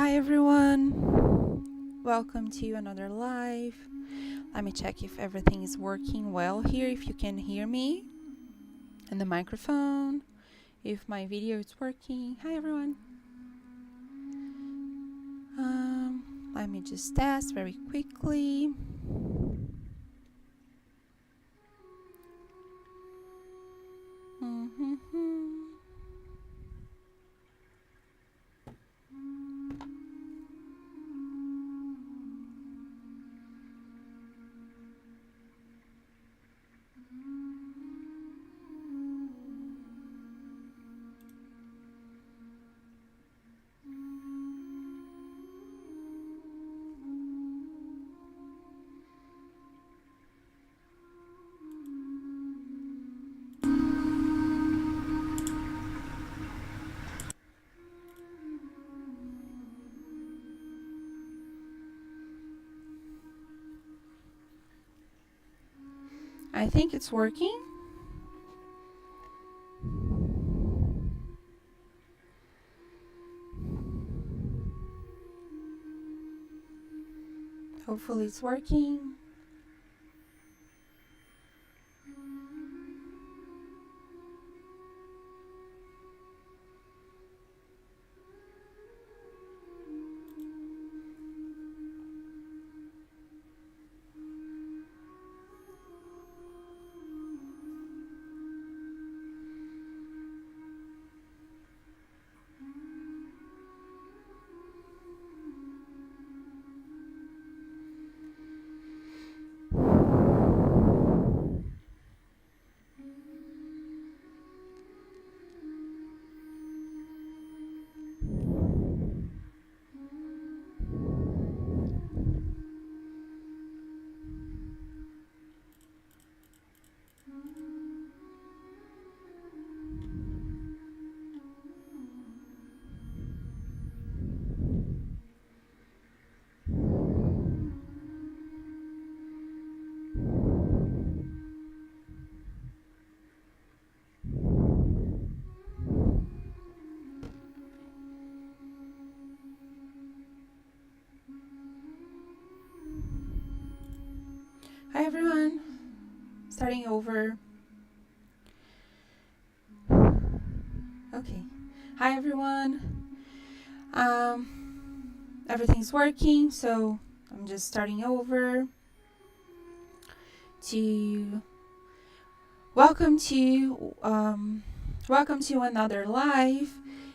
Hi everyone, welcome to another live. Let me check if everything is working well here, if you can hear me and the microphone, if my video is working. Hi everyone. Let me just test very quickly. I think it's working. Hopefully it's working. Hi everyone, starting over. Okay, hi everyone. Everything's working, so I'm just starting over. Welcome to another live.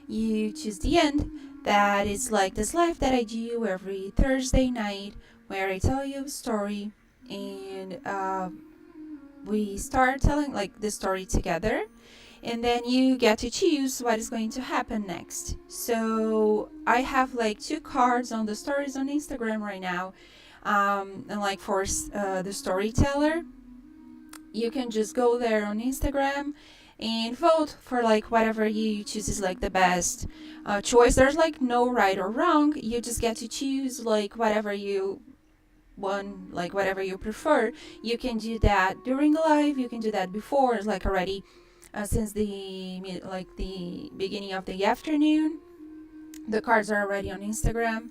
You choose the end. That is like this live that I do every Thursday night, where I tell you a story and we start telling like the story together, and then you get to choose what is going to happen next. So I have like 2 cards on the stories on Instagram right now, and like for the Storyteller, you can just go there on Instagram and vote for like whatever you choose is like the best choice. There's like no right or wrong. You just get to choose like whatever you want, like whatever you prefer. You can do that during the live. You can do that before, like already since the beginning of the afternoon. The cards are already on Instagram.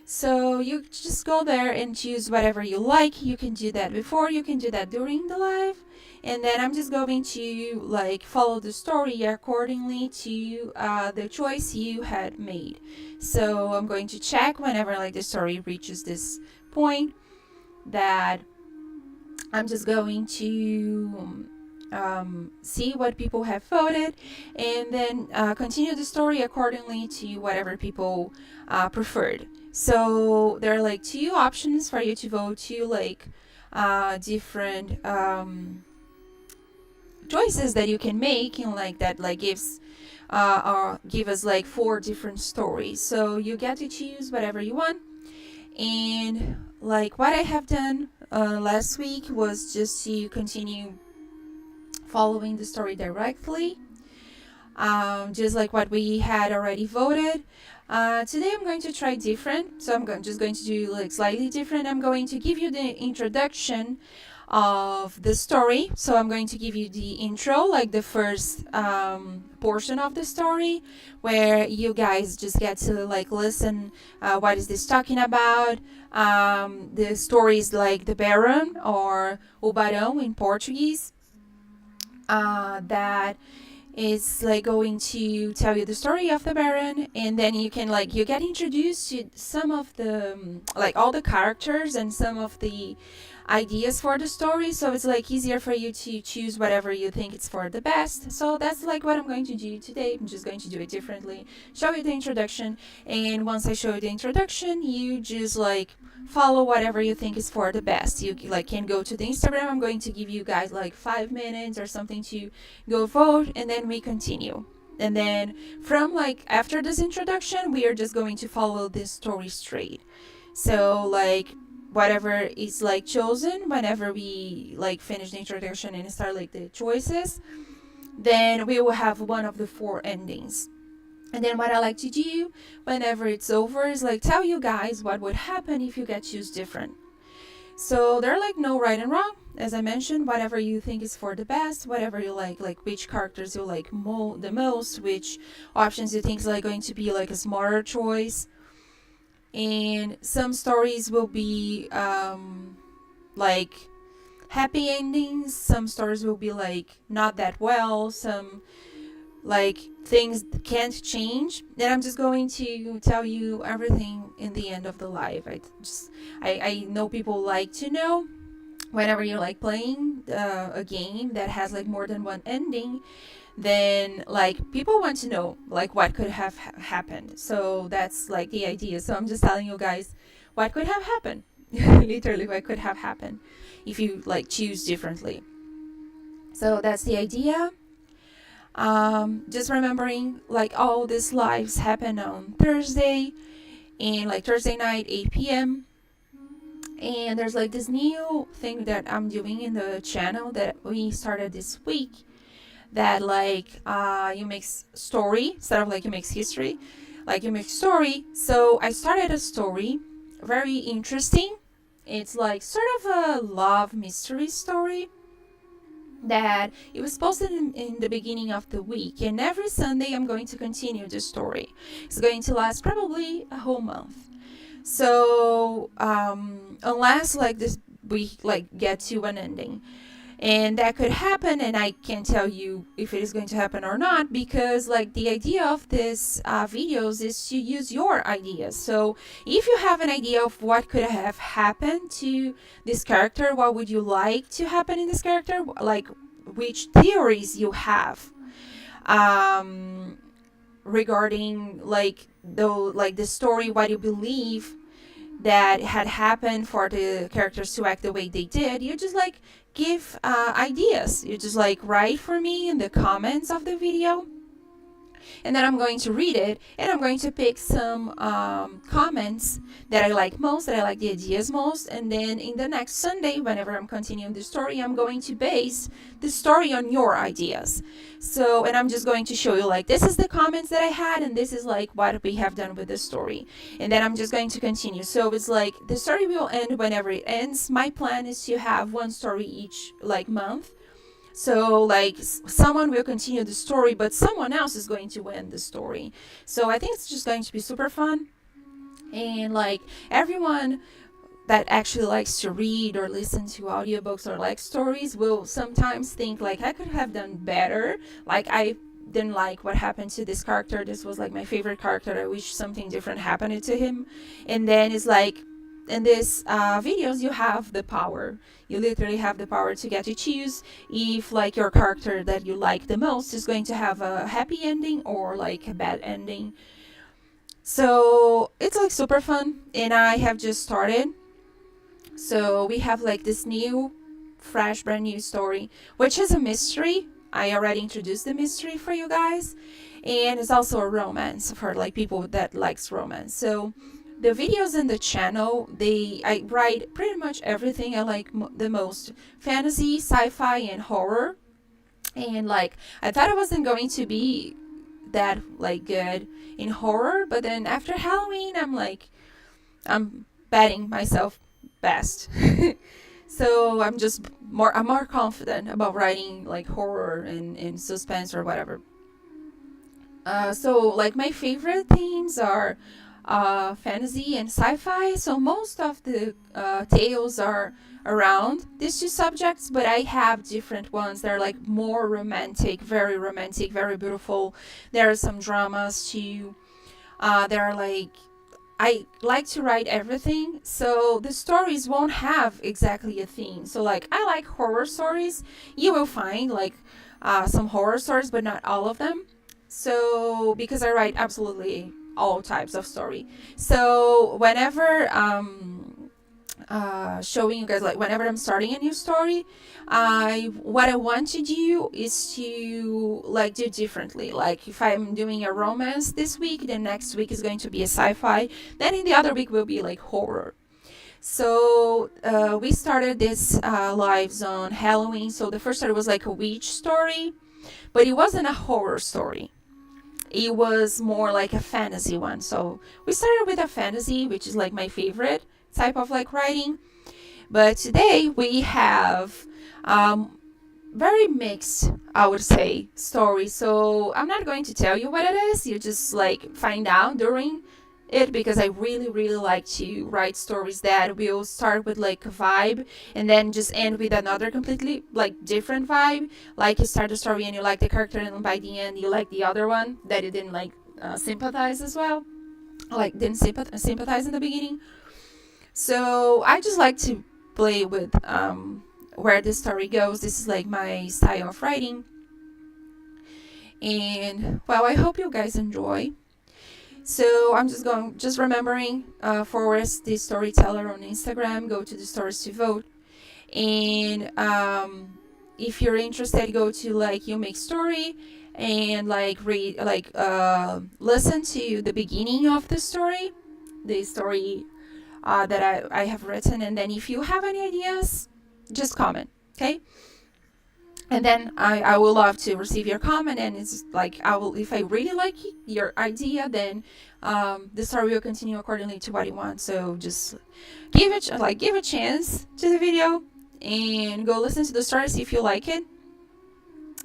So you just go there and choose whatever you like. You can do that before, you can do that during the live. And then I'm just going to like follow the story accordingly to the choice you had made. So I'm going to check whenever like the story reaches this point that I'm just going to see what people have voted, and then continue the story accordingly to whatever people preferred. So there are like 2 options for you to vote, 2 like different choices that you can make, and like that like gives or give us like 4 different stories. So you get to choose whatever you want. And like what I have done last week was just to continue following the story directly, just like what we had already voted. Today I'm going to try different, so I'm just going to do like slightly different. I'm going to give you the introduction of the story. So I'm going to give you the intro, like the first portion of the story, where you guys just get to like listen. What is this talking about? The story is like the Baron or O Barão in Portuguese. That is like going to tell you the story of the Baron, and then you can like you get introduced to some of the like all the characters and some of the ideas for the story, so it's like easier for you to choose whatever you think it's for the best. So that's like what I'm going to do today. I'm just going to do it differently, show you the introduction, and once I show you the introduction, you just like follow whatever you think is for the best. You like can go to the Instagram. I'm going to give you guys like 5 minutes or something to go vote, and then we continue. And then from like after this introduction, we are just going to follow this story straight. So like whatever is like chosen, whenever we like finish the introduction and start like the choices, then we will have one of the 4 endings. And then what I like to do whenever it's over is like tell you guys what would happen if you get choose different. So there are like no right and wrong. As I mentioned, whatever you think is for the best, whatever you like which characters you like the most, which options you think is like going to be like a smarter choice. And some stories will be like happy endings, some stories will be like not that well, some like things can't change. Then I'm just going to tell you everything in the end of the live. I know people like to know whenever you're like playing a game that has like more than one ending, then like people want to know like what could have happened. So that's like the idea. So I'm just telling you guys what could have happened. Literally what could have happened if you like choose differently. So that's the idea. Just remembering like all these lives happen on Thursday, and like Thursday night 8 p.m. And there's like this new thing that I'm doing in the channel that we started this week, that like you make story instead of like you make history, like you make story. So I started a story, very interesting. It's like sort of a love mystery story that it was posted in the beginning of the week, and every Sunday I'm going to continue the story. It's going to last probably a whole month. So unless like this we like get to an ending, and that could happen, and I can't tell you if it is going to happen or not, because like the idea of this videos is to use your ideas. So if you have an idea of what could have happened to this character, what would you like to happen in this character, like which theories you have regarding like the story, what you believe that had happened for the characters to act the way they did, you just like give ideas. You just like write for me in the comments of the video, and then I'm going to read it, and I'm going to pick some comments that I like most, that I like the ideas most, and then in the next Sunday, whenever I'm continuing the story, I'm going to base the story on your ideas. So, and I'm just going to show you like this is the comments that I had, and this is like what we have done with the story, and then I'm just going to continue. So it's like the story will end whenever it ends. My plan is to have one story each like month. So like someone will continue the story, but someone else is going to end the story. So I think it's just going to be super fun. And like everyone that actually likes to read or listen to audiobooks or like stories will sometimes think like I could have done better. Like I didn't like what happened to this character. This was like my favorite character. I wish something different happened to him. And then it's like in these videos you have the power. You literally have the power to get to choose if like your character that you like the most is going to have a happy ending or like a bad ending. So it's like super fun, and I have just started. So we have like this new fresh brand new story, which is a mystery. I already introduced the mystery for you guys, and it's also a romance for like people that likes romance. So the videos in the channel, I write pretty much everything I like the most: fantasy, sci-fi, and horror. And like I thought I wasn't going to be that like good in horror, but then after Halloween I'm betting myself best. So I'm more confident about writing like horror and suspense or whatever. So like my favorite themes are fantasy and sci-fi. So most of the tales are around these two subjects, but I have different ones that are like more romantic, very beautiful. There are some dramas too. There are like I like to write everything, so the stories won't have exactly a theme. So like I like horror stories. You will find like some horror stories, but not all of them. So because I write absolutely all types of story. So whenever showing you guys like whenever I'm starting a new story, I what I want to do is to like do differently. Like if I'm doing a romance this week, the next week is going to be a sci-fi, then in the other week will be like horror. So we started this lives on Halloween. So the first story was like a witch story, but it wasn't a horror story. It was more like a fantasy one. So we started with a fantasy, which is like my favorite type of like writing. But today we have very mixed, I would say, story. So I'm not going to tell you what it is. You just like find out during it, because I really really like to write stories that will start with like a vibe and then just end with another completely like different vibe. Like you start the story and you like the character, and by the end you like the other one that you didn't like sympathize as well, like didn't sympathize in the beginning. So I just like to play with where the story goes. This is like my style of writing, and well, I hope you guys enjoy. So I'm just remembering, Forrest the Storyteller on Instagram. Go to the stories to vote, and if you're interested, go to like You Make Story and like read like listen to the beginning of the story that I have written, and then if you have any ideas, just comment, okay? And then I will love to receive your comment, and it's like I will, if I really like your idea, then the story will continue accordingly to what you want. So just give a chance to the video and go listen to the story, see if you like it.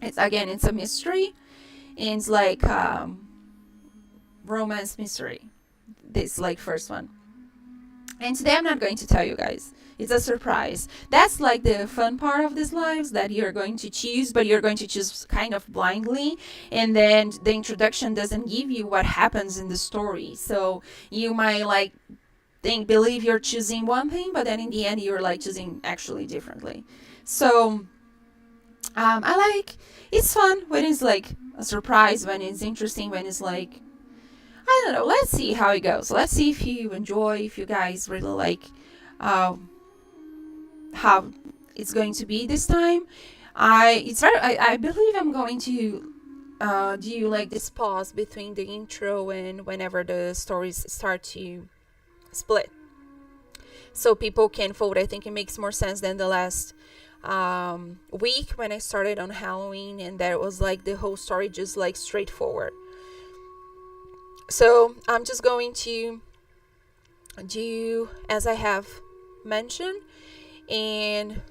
It's a mystery, and it's like romance mystery, this like first one. And today I'm not going to tell you guys. It's a surprise. That's like the fun part of these lives, that you're going to choose, but you're going to choose kind of blindly. And then the introduction doesn't give you what happens in the story. So you might like believe you're choosing one thing, but then in the end you're like choosing actually differently. So I like, it's fun when it's like a surprise, when it's interesting, when it's like, I don't know. Let's see how it goes. Let's see if you enjoy, if you guys really like how it's going to be this time. I believe I'm going to do like this pause between the intro and whenever the stories start to split, so people can vote. I think it makes more sense than the last week when I started on Halloween, and that was like the whole story just like straightforward. So I'm just going to do as I have mentioned, and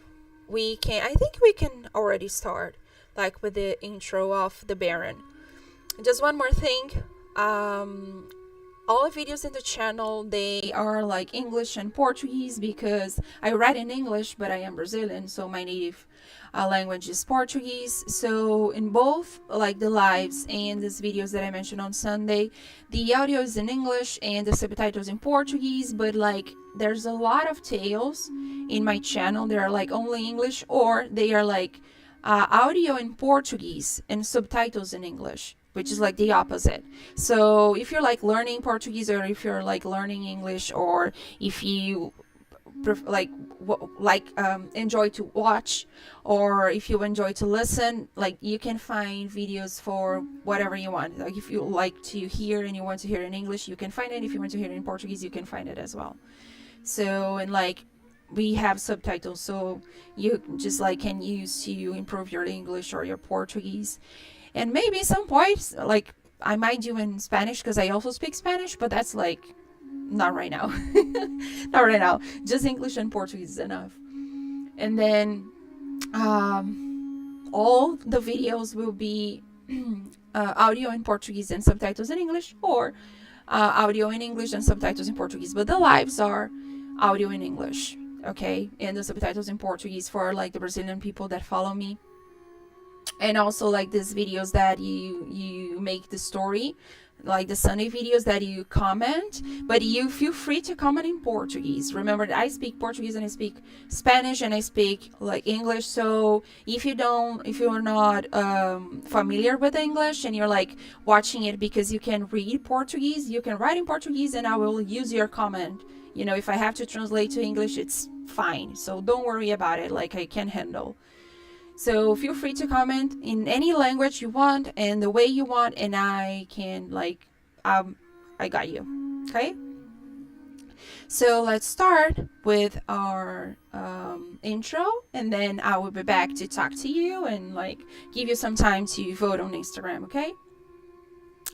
I think we can already start like with the intro of the Baron. Just one more thing, all the videos in the channel, they are like English and Portuguese, because I write in English, but I am Brazilian, so my native language is Portuguese. So in both like the lives and these videos that I mentioned on Sunday, the audio is in English and the subtitles in Portuguese, but like there's a lot of tales in my channel. They are like only English, or they are like audio in Portuguese and subtitles in English, which is like the opposite. So if you're like learning Portuguese, or if you're like learning English, or if you enjoy to watch, or if you enjoy to listen, like you can find videos for whatever you want. Like if you like to hear and you want to hear in English, you can find it. If you want to hear it in Portuguese, you can find it as well. So, and like we have subtitles, so you just like can use to improve your English or your Portuguese. And maybe some point like I might do in Spanish, because I also speak Spanish, but that's like not right now. Not right now. Just English and Portuguese is enough. And then all the videos will be audio in Portuguese and subtitles in English, or audio in English and subtitles in Portuguese. But the lives are audio in English, okay, and the subtitles in Portuguese for like the Brazilian people that follow me. And also like these videos that you make the story, like the Sunday videos that you comment, but you feel free to comment in Portuguese. Remember that I speak Portuguese and I speak Spanish and I speak like English. So if you're not familiar with English and you're like watching it because you can read Portuguese, you can write in Portuguese and I will use your comment. You know, if I have to translate to English, it's fine. So don't worry about it, like I can handle. So feel free to comment in any language you want and the way you want, and I can I got you. Okay? So let's start with our intro, and then I will be back to talk to you and like give you some time to vote on Instagram, okay?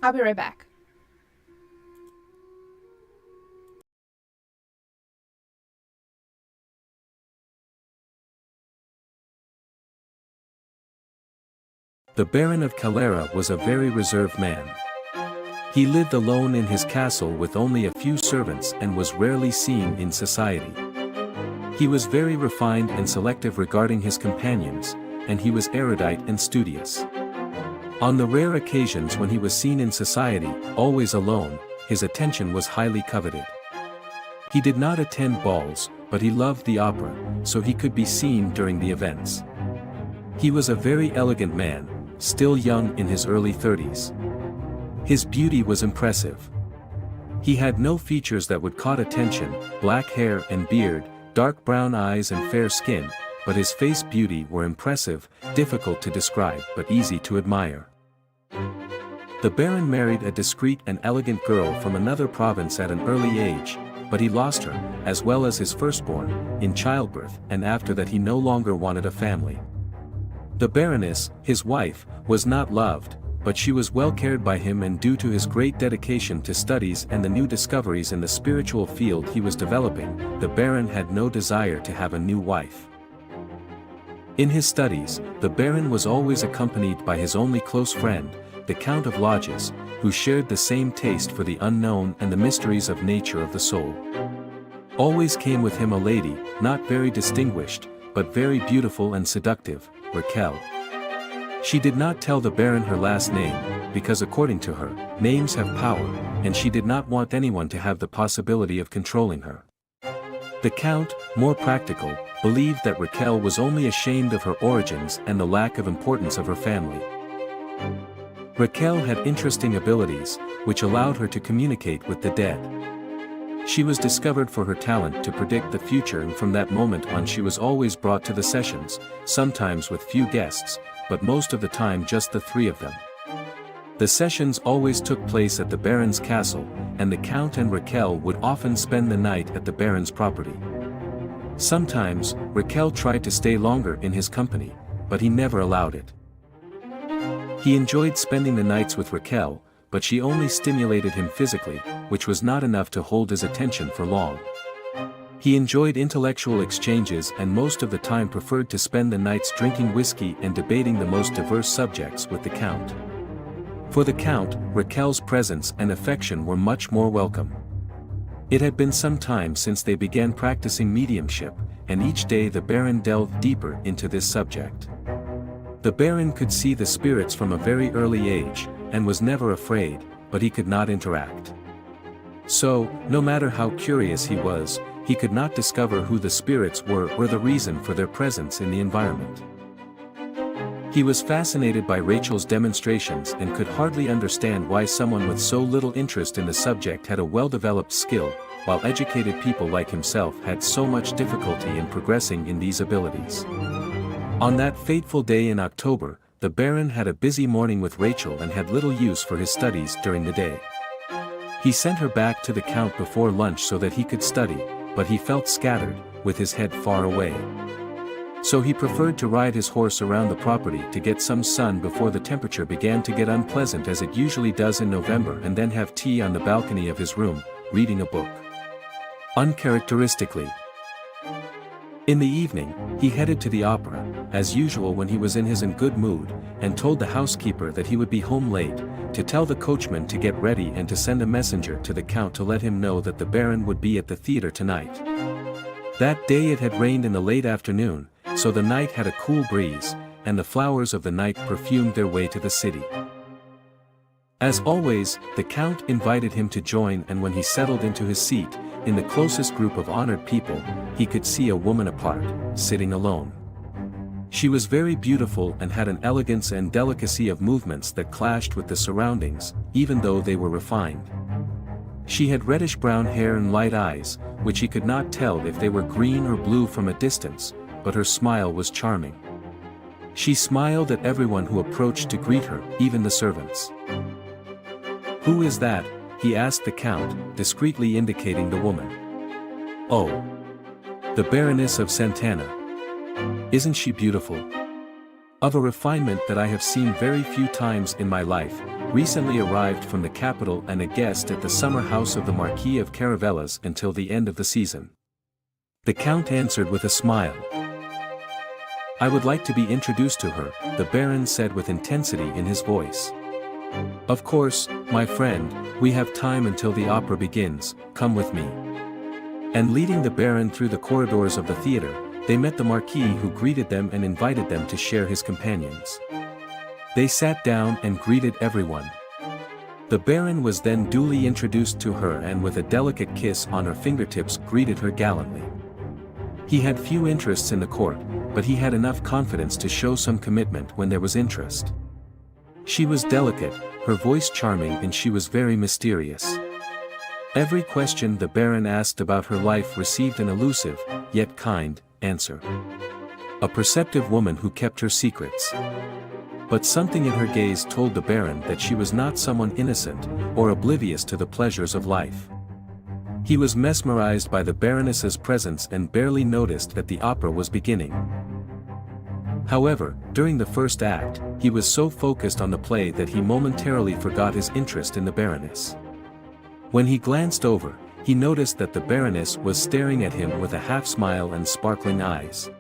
I'll be right back. The Baron of Calera was a very reserved man. He lived alone in his castle with only a few servants and was rarely seen in society. He was very refined and selective regarding his companions, and he was erudite and studious. On the rare occasions when he was seen in society, always alone, his attention was highly coveted. He did not attend balls, but he loved the opera, so he could be seen during the events. He was a very elegant man, still young in his early 30s. His beauty was impressive. He had no features that would caught attention, black hair and beard, dark brown eyes and fair skin, but his face beauty were impressive, difficult to describe but easy to admire. The Baron married a discreet and elegant girl from another province at an early age, but he lost her, as well as his firstborn, in childbirth, and after that he no longer wanted a family. The Baroness, his wife, was not loved, but she was well cared by him, and due to his great dedication to studies and the new discoveries in the spiritual field he was developing, the Baron had no desire to have a new wife. In his studies, the Baron was always accompanied by his only close friend, the Count of Lodges, who shared the same taste for the unknown and the mysteries of nature of the soul. Always came with him a lady, not very distinguished, but very beautiful and seductive, Raquel. She did not tell the Baron her last name, because according to her, names have power, and she did not want anyone to have the possibility of controlling her. The Count, more practical, believed that Raquel was only ashamed of her origins and the lack of importance of her family. Raquel had interesting abilities, which allowed her to communicate with the dead. She was discovered for her talent to predict the future, and from that moment on she was always brought to the sessions, sometimes with few guests, but most of the time just the three of them. The sessions always took place at the Baron's castle, and the Count and Raquel would often spend the night at the Baron's property. Sometimes, Raquel tried to stay longer in his company, but he never allowed it. He enjoyed spending the nights with Raquel, but she only stimulated him physically, which was not enough to hold his attention for long. He enjoyed intellectual exchanges and most of the time preferred to spend the nights drinking whiskey and debating the most diverse subjects with the Count. For the Count, Raquel's presence and affection were much more welcome. It had been some time since they began practicing mediumship, and each day the Baron delved deeper into this subject. The Baron could see the spirits from a very early age, and was never afraid, but he could not interact. So, no matter how curious he was, he could not discover who the spirits were or the reason for their presence in the environment. He was fascinated by Rachel's demonstrations and could hardly understand why someone with so little interest in the subject had a well-developed skill, while educated people like himself had so much difficulty in progressing in these abilities. On that fateful day in October, the Baron had a busy morning with Rachel and had little use for his studies during the day. He sent her back to the Count before lunch so that he could study, but he felt scattered, with his head far away. So he preferred to ride his horse around the property to get some sun before the temperature began to get unpleasant as it usually does in November, and then have tea on the balcony of his room, reading a book. Uncharacteristically, In the evening, he headed to the opera, as usual when he was in his good mood, and told the housekeeper that he would be home late, to tell the coachman to get ready and to send a messenger to the Count to let him know that the Baron would be at the theater tonight. That day it had rained in the late afternoon, so the night had a cool breeze, and the flowers of the night perfumed their way to the city. As always, the Count invited him to join, and when he settled into his seat, in the closest group of honored people, he could see a woman apart, sitting alone. She was very beautiful and had an elegance and delicacy of movements that clashed with the surroundings, even though they were refined. She had reddish-brown hair and light eyes, which he could not tell if they were green or blue from a distance, but her smile was charming. She smiled at everyone who approached to greet her, even the servants. "Who is that?" he asked the Count, discreetly indicating the woman. "Oh, the Baroness of Santana. Isn't she beautiful? Of a refinement that I have seen very few times in my life, recently arrived from the capital and a guest at the summer house of the Marquis of Caravellas until the end of the season." The Count answered with a smile. "I would like to be introduced to her," the Baron said with intensity in his voice. "Of course, my friend, we have time until the opera begins, come with me." And leading the Baron through the corridors of the theater, they met the Marquis, who greeted them and invited them to share his companions. They sat down and greeted everyone. The Baron was then duly introduced to her and with a delicate kiss on her fingertips greeted her gallantly. He had few interests in the court, but he had enough confidence to show some commitment when there was interest. She was delicate, her voice charming, and she was very mysterious. Every question the Baron asked about her life received an elusive, yet kind, answer. A perceptive woman who kept her secrets. But something in her gaze told the Baron that she was not someone innocent, or oblivious to the pleasures of life. He was mesmerized by the Baroness's presence and barely noticed that the opera was beginning. However, during the first act, he was so focused on the play that he momentarily forgot his interest in the Baroness. When he glanced over, he noticed that the Baroness was staring at him with a half-smile and sparkling eyes.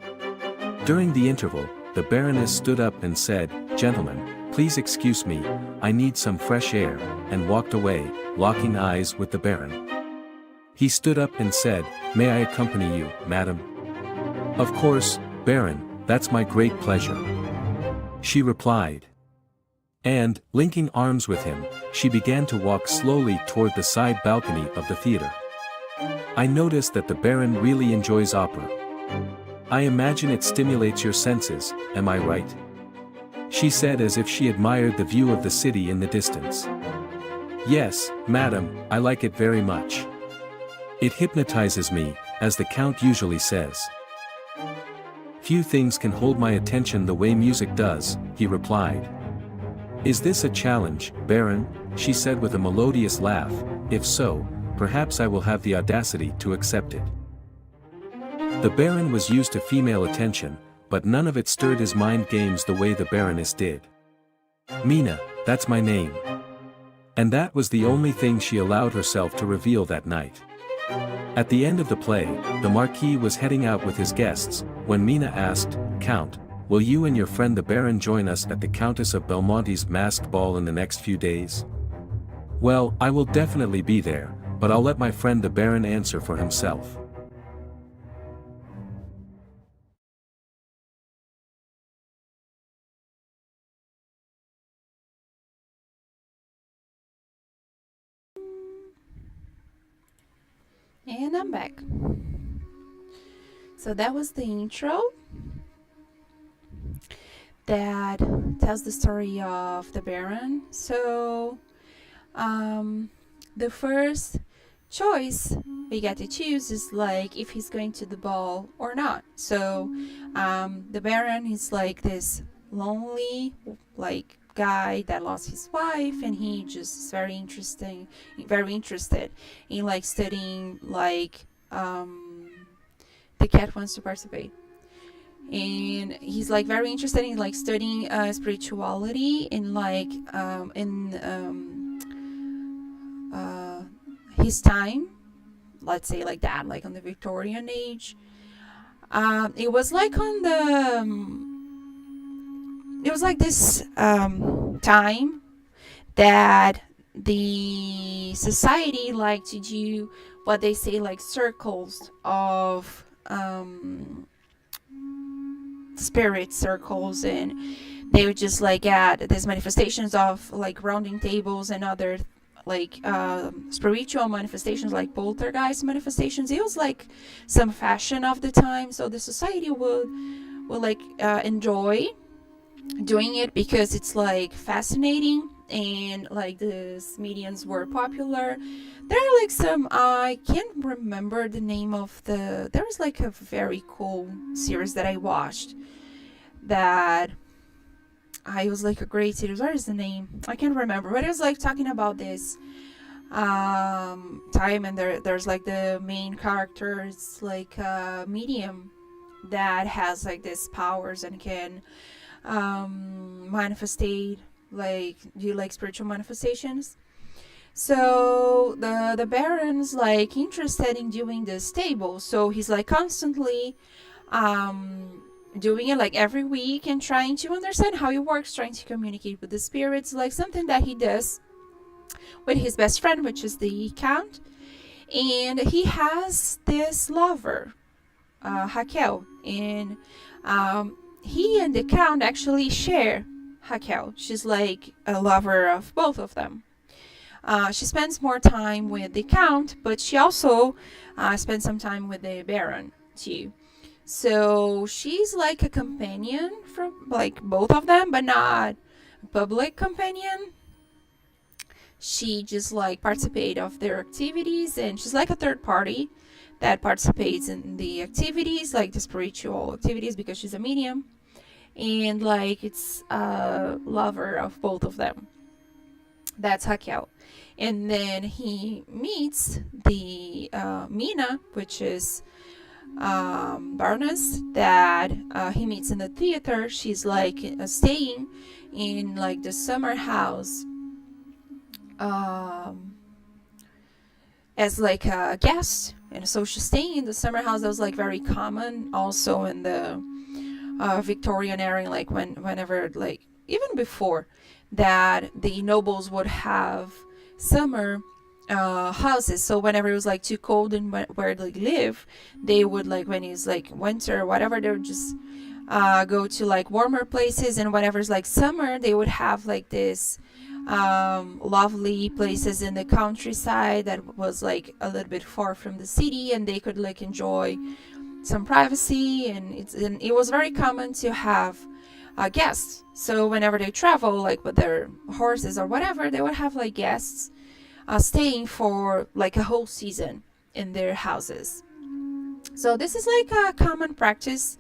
During the interval, the Baroness stood up and said, "Gentlemen, please excuse me, I need some fresh air," and walked away, locking eyes with the Baron. He stood up and said, "May I accompany you, madam?" "Of course, Baron, that's my great pleasure," she replied. And, linking arms with him, she began to walk slowly toward the side balcony of the theater. "I notice that the Baron really enjoys opera. I imagine it stimulates your senses, am I right?" she said as if she admired the view of the city in the distance. "Yes, madam, I like it very much. It hypnotizes me, as the Count usually says. Few things can hold my attention the way music does," he replied. "Is this a challenge, Baron?" she said with a melodious laugh. "If so, perhaps I will have the audacity to accept it." The Baron was used to female attention, but none of it stirred his mind games the way the Baroness did. "Mina, that's my name." And that was the only thing she allowed herself to reveal that night. At the end of the play, the Marquis was heading out with his guests, when Mina asked, "Count, will you and your friend the Baron join us at the Countess of Belmonte's masked ball in the next few days?" "Well, I will definitely be there, but I'll let my friend the Baron answer for himself." And I'm back. So that was the intro that tells the story of the Baron. So the first choice we get to choose is like if he's going to the ball or not. So the Baron is like this lonely like guy that lost his wife, and he just is very interested in like studying like the cat wants to participate, and he's like very interested in like studying spirituality in like his time, let's say like that, like on the Victorian age. It was like on the it was like this time that the society like to do what they say like circles of spirit circles, and they would just like add these manifestations of like rounding tables and other like spiritual manifestations like poltergeist manifestations. It was like some fashion of the time, so the society would like enjoy doing it because it's like fascinating, and like these mediums were popular. There are like some, I can't remember the name of there was like a very cool series that I watched that I was like a great series. What is the name? I can't remember, but it was like talking about this time, and there's like the main character is like a medium that has like these powers and can manifestate, like do like spiritual manifestations. So the baron's like interested in doing this table, so he's like constantly doing it like every week and trying to understand how it works, trying to communicate with the spirits, like something that he does with his best friend, which is the count. And he has this lover, Raquel, and he and the count actually share Raquel. She's like a lover of both of them. She spends more time with the count, but she also spends some time with the baron too. So she's like a companion for like both of them, but not a public companion. She just like participate of their activities, and she's like a third party that participates in the activities, like the spiritual activities, because she's a medium, and like it's a lover of both of them. That's Raquel. And then he meets the Mina, which is Baroness, that he meets in the theater. She's like staying in like the summer house as like a guest, and so she's staying in the summer house. That was like very common also in the Victorian era, like whenever like even before that the nobles would have summer houses. So whenever it was like too cold and where they live, they would like when it's like winter or whatever, they would just go to like warmer places, and whenever it's like summer, they would have like this lovely places in the countryside that was like a little bit far from the city, and they could like enjoy some privacy. And it was very common to have guests. So whenever they travel like with their horses or whatever, they would have like guests staying for like a whole season in their houses. So this is like a common practice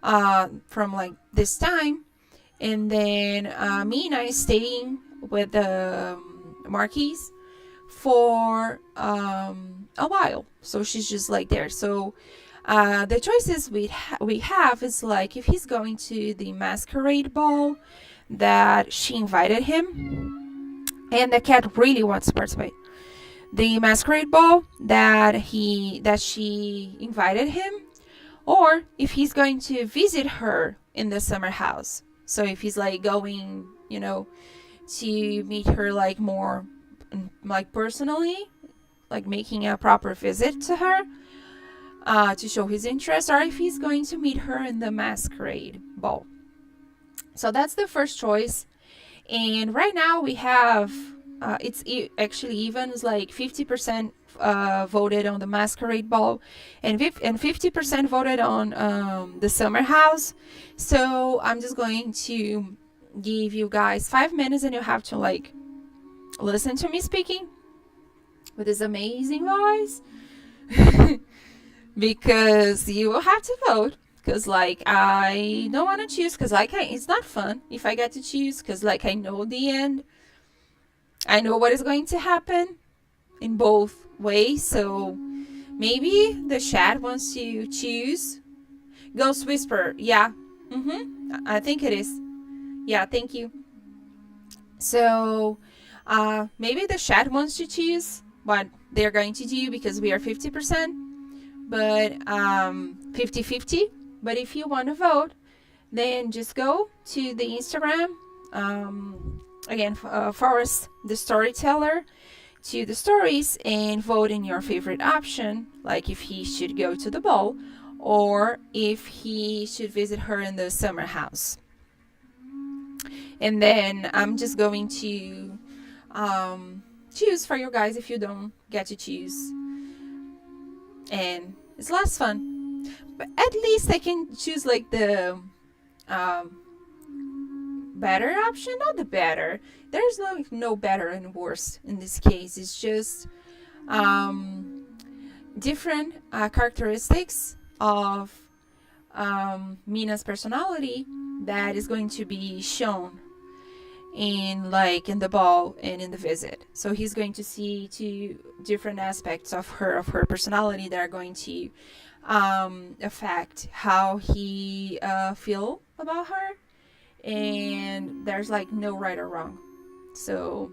from like this time. And then Mina is staying with the Marquis for a while, so she's just like there. So the choices we have is like if he's going to the masquerade ball that she invited him, and the cat really wants to participate. The masquerade ball that she invited him, or if he's going to visit her in the summer house. So if he's like going, to meet her like more like personally, like making a proper visit to her to show his interest, or if he's going to meet her in the masquerade ball. So that's the first choice. And right now we have it's actually even. It's like 50% voted on the masquerade ball, and 50% voted on the summer house. So I'm just going to give you guys 5 minutes, and you have to like listen to me speaking with this amazing voice because you will have to vote. Because like I don't want to choose, because like it's not fun if I get to choose, because like I know the end, I know what is going to happen in both ways. So maybe the chat wants to choose. Ghost Whisper, yeah, I think it is. Yeah, thank you. So maybe the chat wants to choose what they're going to do, because we are 50%. but 50-50. But if you want to vote, then just go to the Instagram, again, Forest the Storyteller, to the stories, and vote in your favorite option, like if he should go to the ball or if he should visit her in the summer house. And then I'm just going to choose for you guys if you don't get to choose. And it's less fun. But at least I can choose like the better option. Not the better. There's no better and worse in this case. It's just different characteristics of Mina's personality that is going to be shown in the ball and in the visit. So he's going to see two different aspects of her personality that are going to affect how he feel about her, and there's like no right or wrong. So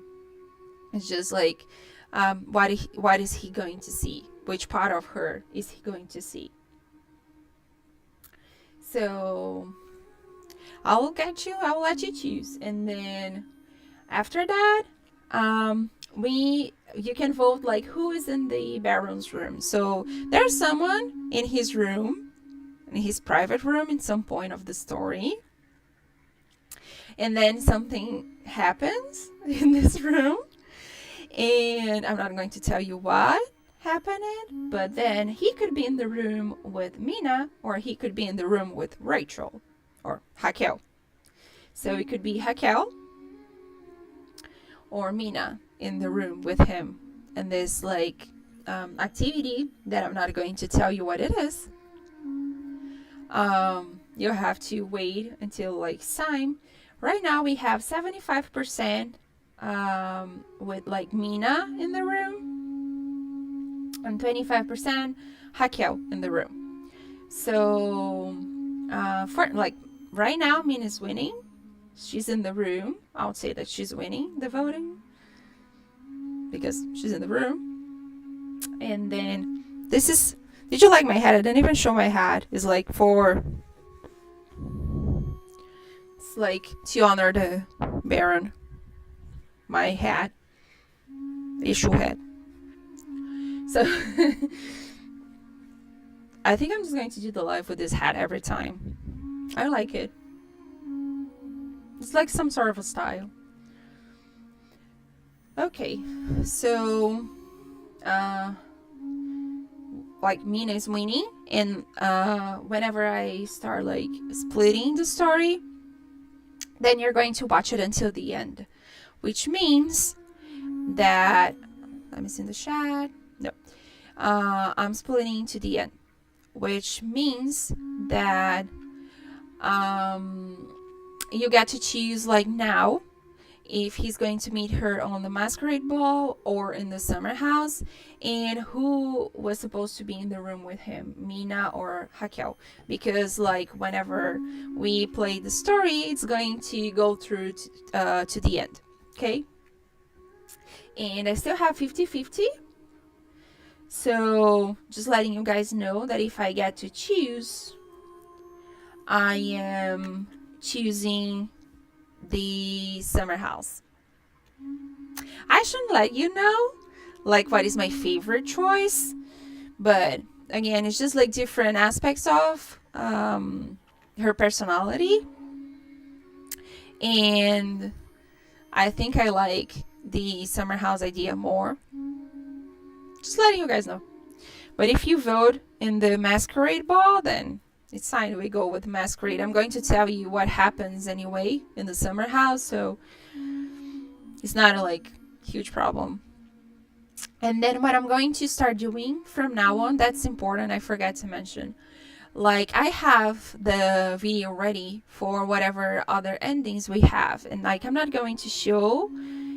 it's just like what is he going to see, which part of her is he going to see. So I will let you choose, and then after that you can vote like who is in the Baron's room. So there's someone in his room, in his private room, in some point of the story, and then something happens in this room, and I'm not going to tell you what happened, but then he could be in the room with Mina, or he could be in the room with Rachel or Raquel. So it could be Raquel or Mina in the room with him, and this like activity that I'm not going to tell you what it is. You'll have to wait until like time. Right now we have 75% with like Mina in the room and 25% Raquel in the room. So for like right now, Mina's winning. She's in the room. I would say that she's winning the voting because she's in the room. And then this is, did you like my hat? I didn't even show my hat. It's like it's like to honor the Baron. My hat. Issue hat. So I think I'm just going to do the live with this hat every time. I like it. It's like some sort of a style. Okay, so like Mina is winning, and whenever I start like splitting the story, then you're going to watch it until the end, which means that, let me see in the chat. No, I'm splitting to the end, which means that you get to choose like now if he's going to meet her on the masquerade ball or in the summer house, and who was supposed to be in the room with him, Mina or Raquel, because like whenever we play the story, it's going to go through to the end. Okay, and I still have 50-50. So just letting you guys know that if I get to choose, I am choosing the summer house. I shouldn't let you know like what is my favorite choice, but again, it's just like different aspects of her personality, and I think I like the summer house idea more. Just letting you guys know. But if you vote in the masquerade ball, then it's fine, we go with masquerade. I'm going to tell you what happens anyway in the summer house, so it's not a like huge problem. And then what I'm going to start doing from now on, that's important, I forgot to mention, like I have the video ready for whatever other endings we have, and like I'm not going to show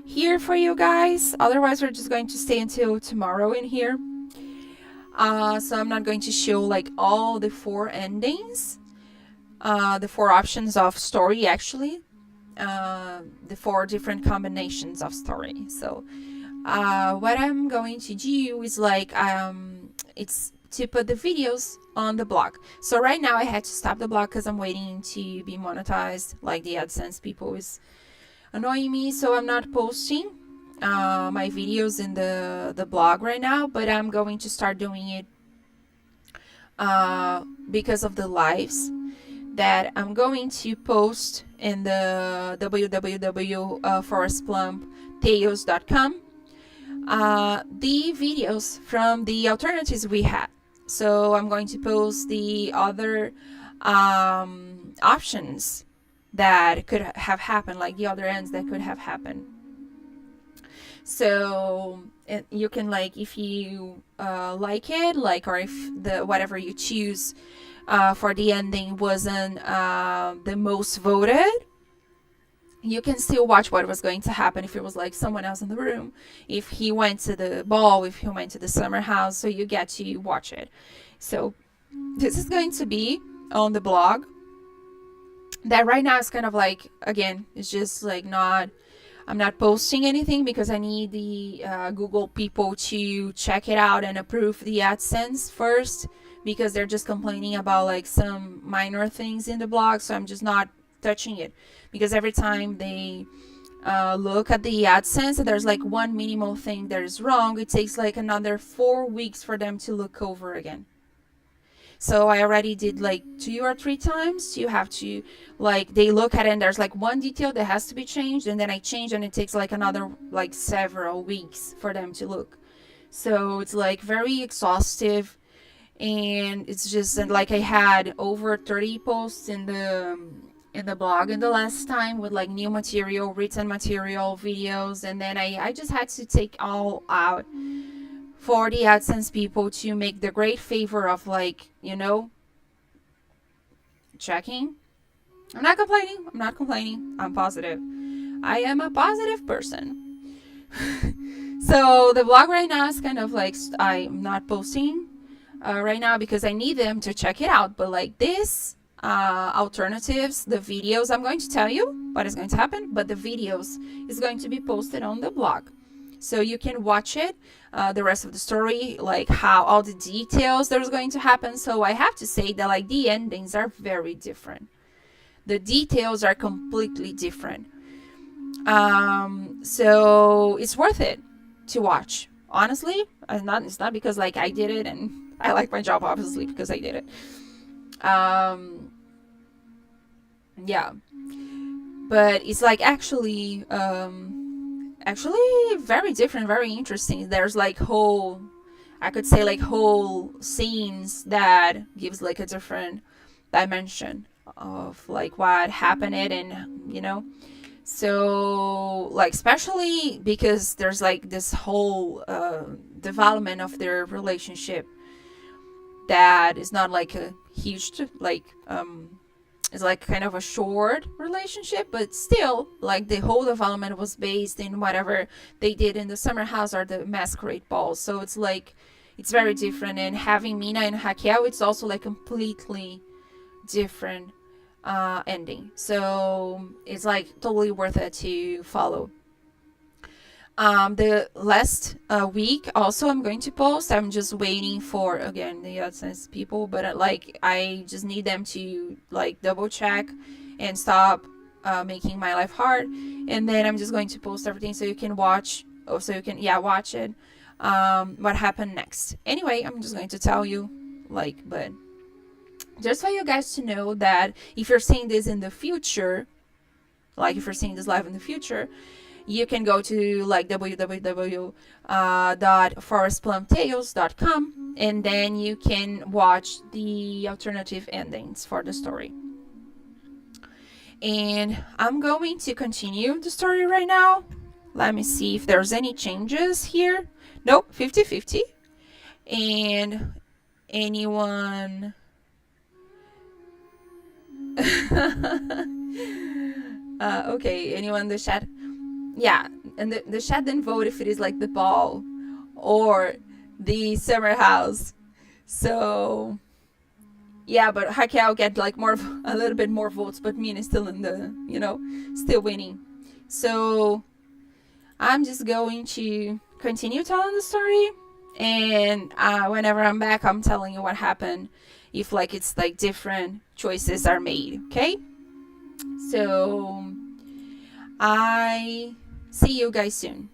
here for you guys, otherwise we're just going to stay until tomorrow in here. So I'm not going to show like all the 4 endings, the 4 options of story, actually, the 4 different combinations of story. So what I'm going to do is like it's to put the videos on the blog. So right now I had to stop the blog because I'm waiting to be monetized. Like the AdSense people is annoying me, so I'm not posting my videos in the blog right now, but I'm going to start doing it because of the lives that I'm going to post in the www.foresttales.com, the videos from the alternatives we had. So I'm going to post the other options that could have happened, like the other ends that could have happened. So you can, like, if you like it, like, or if the whatever you choose for the ending wasn't the most voted, you can still watch what was going to happen if it was like someone else in the room, if he went to the ball, if he went to the summer house, so you get to watch it. So this is going to be on the blog. That right now is kind of like, again, it's just like I'm not posting anything because I need the Google people to check it out and approve the AdSense first, because they're just complaining about like some minor things in the blog. So I'm just not touching it, because every time they look at the AdSense and there's like one minimal thing that is wrong, it takes like another 4 weeks for them to look over again. So I already did like 2 or 3 times. You have to, like, they look at it and there's like one detail that has to be changed, and then I change, and it takes like another like several weeks for them to look. So it's like very exhaustive, and it's just like I had over 30 posts in the blog in the last time with like new material, written material, videos, and then I just had to take all out for the AdSense people to make the great favor of, like, checking. I'm not complaining. I'm positive. I am a positive person. So the blog right now is kind of like, I'm not posting right now because I need them to check it out. But like this alternatives, the videos, I'm going to tell you what is going to happen, but the videos is going to be posted on the blog. So you can watch it, the rest of the story, like how all the details there's going to happen. So I have to say that like the endings are very different. The details are completely different. So it's worth it to watch. Honestly, it's not because like I did it and I like my job, obviously, because I did it. Yeah. But it's like actually very different, very interesting. There's like whole scenes that gives like a different dimension of like what happened, and so like, especially because there's like this whole development of their relationship that is not like a huge it's like kind of a short relationship, but still like the whole development was based in whatever they did in the summer house or the masquerade ball. So it's like it's very different, and having Mina and Raquel, it's also like completely different ending. So it's like totally worth it to follow. The last week also I'm going to post. I'm just waiting for, again, the AdSense people, but like I just need them to like double check and stop making my life hard, and then I'm just going to post everything so you can watch. So you can watch it. What happened next? Anyway, I'm just going to tell you, but just for you guys to know that if you're seeing this in the future, like if you're seeing this live in the future, you can go to like www.foresttales.com, and then you can watch the alternative endings for the story. And I'm going to continue the story right now. Let me see if there's any changes here. Nope, 50-50. And anyone... okay, anyone in the chat? Yeah, and the chat didn't vote if it is like the ball or the summer house. So yeah, but Raquel get like a little bit more votes, but Mina is still in the, still winning. So I'm just going to continue telling the story, And whenever I'm back, I'm telling you what happened, if like it's like different choices are made. Okay, so I see you guys soon.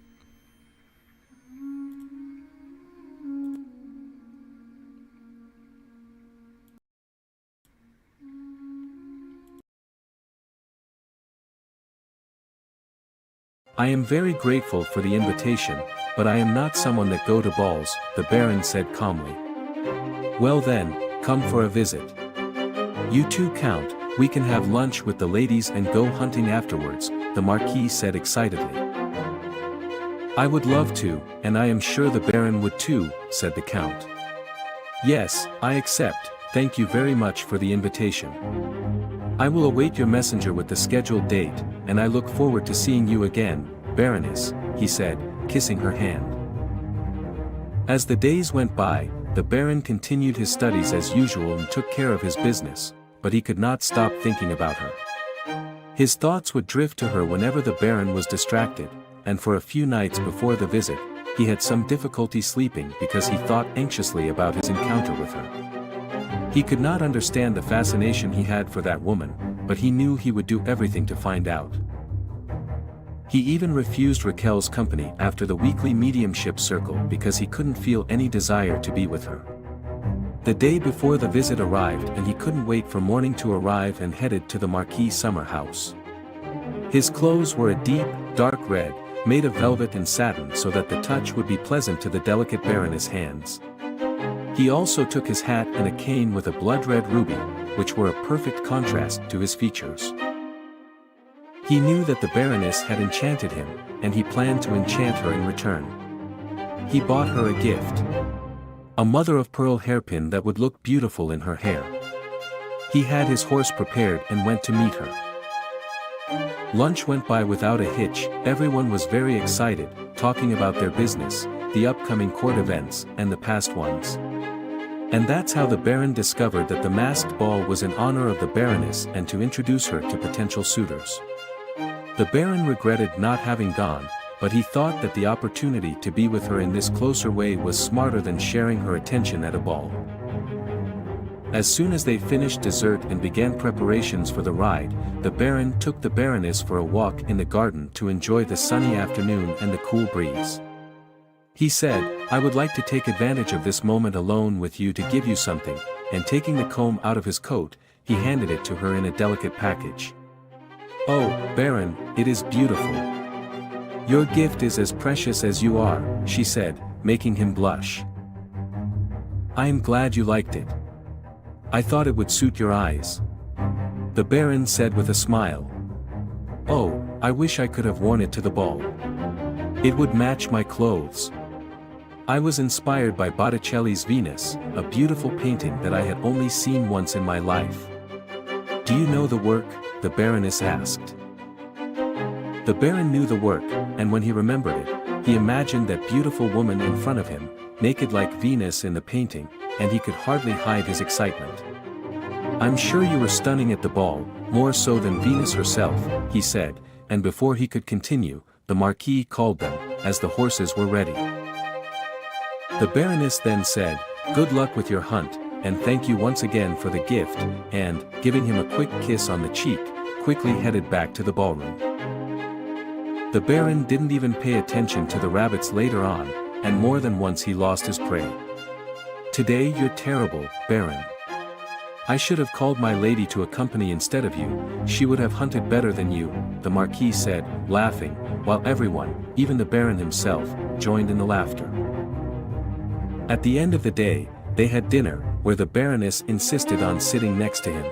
I am very grateful for the invitation, but I am not someone that go to balls, the Baron said calmly. Well then, come for a visit. You too, Count, we can have lunch with the ladies and go hunting afterwards, the Marquis said excitedly. I would love to, and I am sure the Baron would too, said the Count. Yes, I accept, thank you very much for the invitation. I will await your messenger with the scheduled date, and I look forward to seeing you again, Baroness, he said, kissing her hand. As the days went by, the Baron continued his studies as usual and took care of his business, but he could not stop thinking about her. His thoughts would drift to her whenever the Baron was distracted, and for a few nights before the visit, he had some difficulty sleeping because he thought anxiously about his encounter with her. He could not understand the fascination he had for that woman, but he knew he would do everything to find out. He even refused Raquel's company after the weekly mediumship circle because he couldn't feel any desire to be with her. The day before the visit arrived and he couldn't wait for morning to arrive and headed to the Marquis' summer house. His clothes were a deep, dark red, made of velvet and satin so that the touch would be pleasant to the delicate Baroness' hands. He also took his hat and a cane with a blood-red ruby, which were a perfect contrast to his features. He knew that the Baroness had enchanted him, and he planned to enchant her in return. He bought her a gift. A mother-of-pearl hairpin that would look beautiful in her hair. He had his horse prepared and went to meet her. Lunch went by without a hitch, everyone was very excited, talking about their business, the upcoming court events, and the past ones. And that's how the Baron discovered that the masked ball was in honor of the Baroness and to introduce her to potential suitors. The Baron regretted not having gone, but he thought that the opportunity to be with her in this closer way was smarter than sharing her attention at a ball. As soon as they finished dessert and began preparations for the ride, the Baron took the Baroness for a walk in the garden to enjoy the sunny afternoon and the cool breeze. He said, I would like to take advantage of this moment alone with you to give you something, and taking the comb out of his coat, he handed it to her in a delicate package. Oh, Baron, it is beautiful. Your gift is as precious as you are, she said, making him blush. I am glad you liked it. I thought it would suit your eyes. The Baron said with a smile. Oh, I wish I could have worn it to the ball. It would match my clothes. I was inspired by Botticelli's Venus, a beautiful painting that I had only seen once in my life. Do you know the work? The Baroness asked. The Baron knew the work, and when he remembered it, he imagined that beautiful woman in front of him, naked like Venus in the painting, and he could hardly hide his excitement. I'm sure you were stunning at the ball, more so than Venus herself, he said, and before he could continue, the Marquis called them, as the horses were ready. The Baroness then said, Good luck with your hunt, and thank you once again for the gift, and, giving him a quick kiss on the cheek, quickly headed back to the ballroom. The Baron didn't even pay attention to the rabbits later on, and more than once he lost his prey. Today you're terrible, Baron. I should have called my lady to accompany instead of you, she would have hunted better than you, the Marquis said, laughing, while everyone, even the Baron himself, joined in the laughter. At the end of the day, they had dinner, where the Baroness insisted on sitting next to him.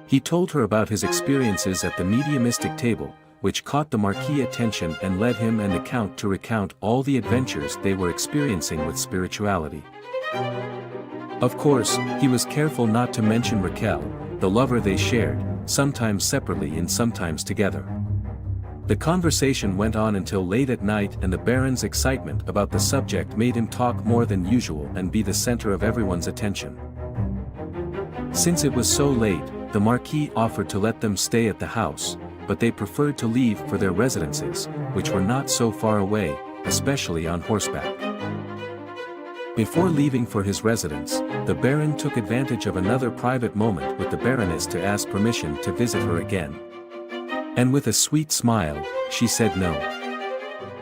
He told her about his experiences at the mediumistic table, which caught the Marquis' attention and led him and the Count to recount all the adventures they were experiencing with spirituality. Of course, he was careful not to mention Raquel, the lover they shared, sometimes separately and sometimes together. The conversation went on until late at night, and the Baron's excitement about the subject made him talk more than usual and be the center of everyone's attention. Since it was so late, the Marquis offered to let them stay at the house, but they preferred to leave for their residences, which were not so far away, especially on horseback. Before leaving for his residence, the Baron took advantage of another private moment with the Baroness to ask permission to visit her again. And with a sweet smile, she said no.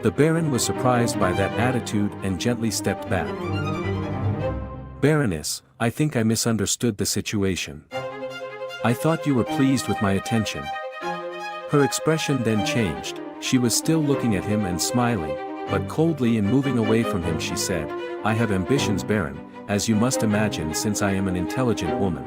The Baron was surprised by that attitude and gently stepped back. "Baroness, I think I misunderstood the situation. I thought you were pleased with my attention." Her expression then changed. She was still looking at him and smiling, but coldly and moving away from him she said, "I have ambitions, Baron, as you must imagine, since I am an intelligent woman."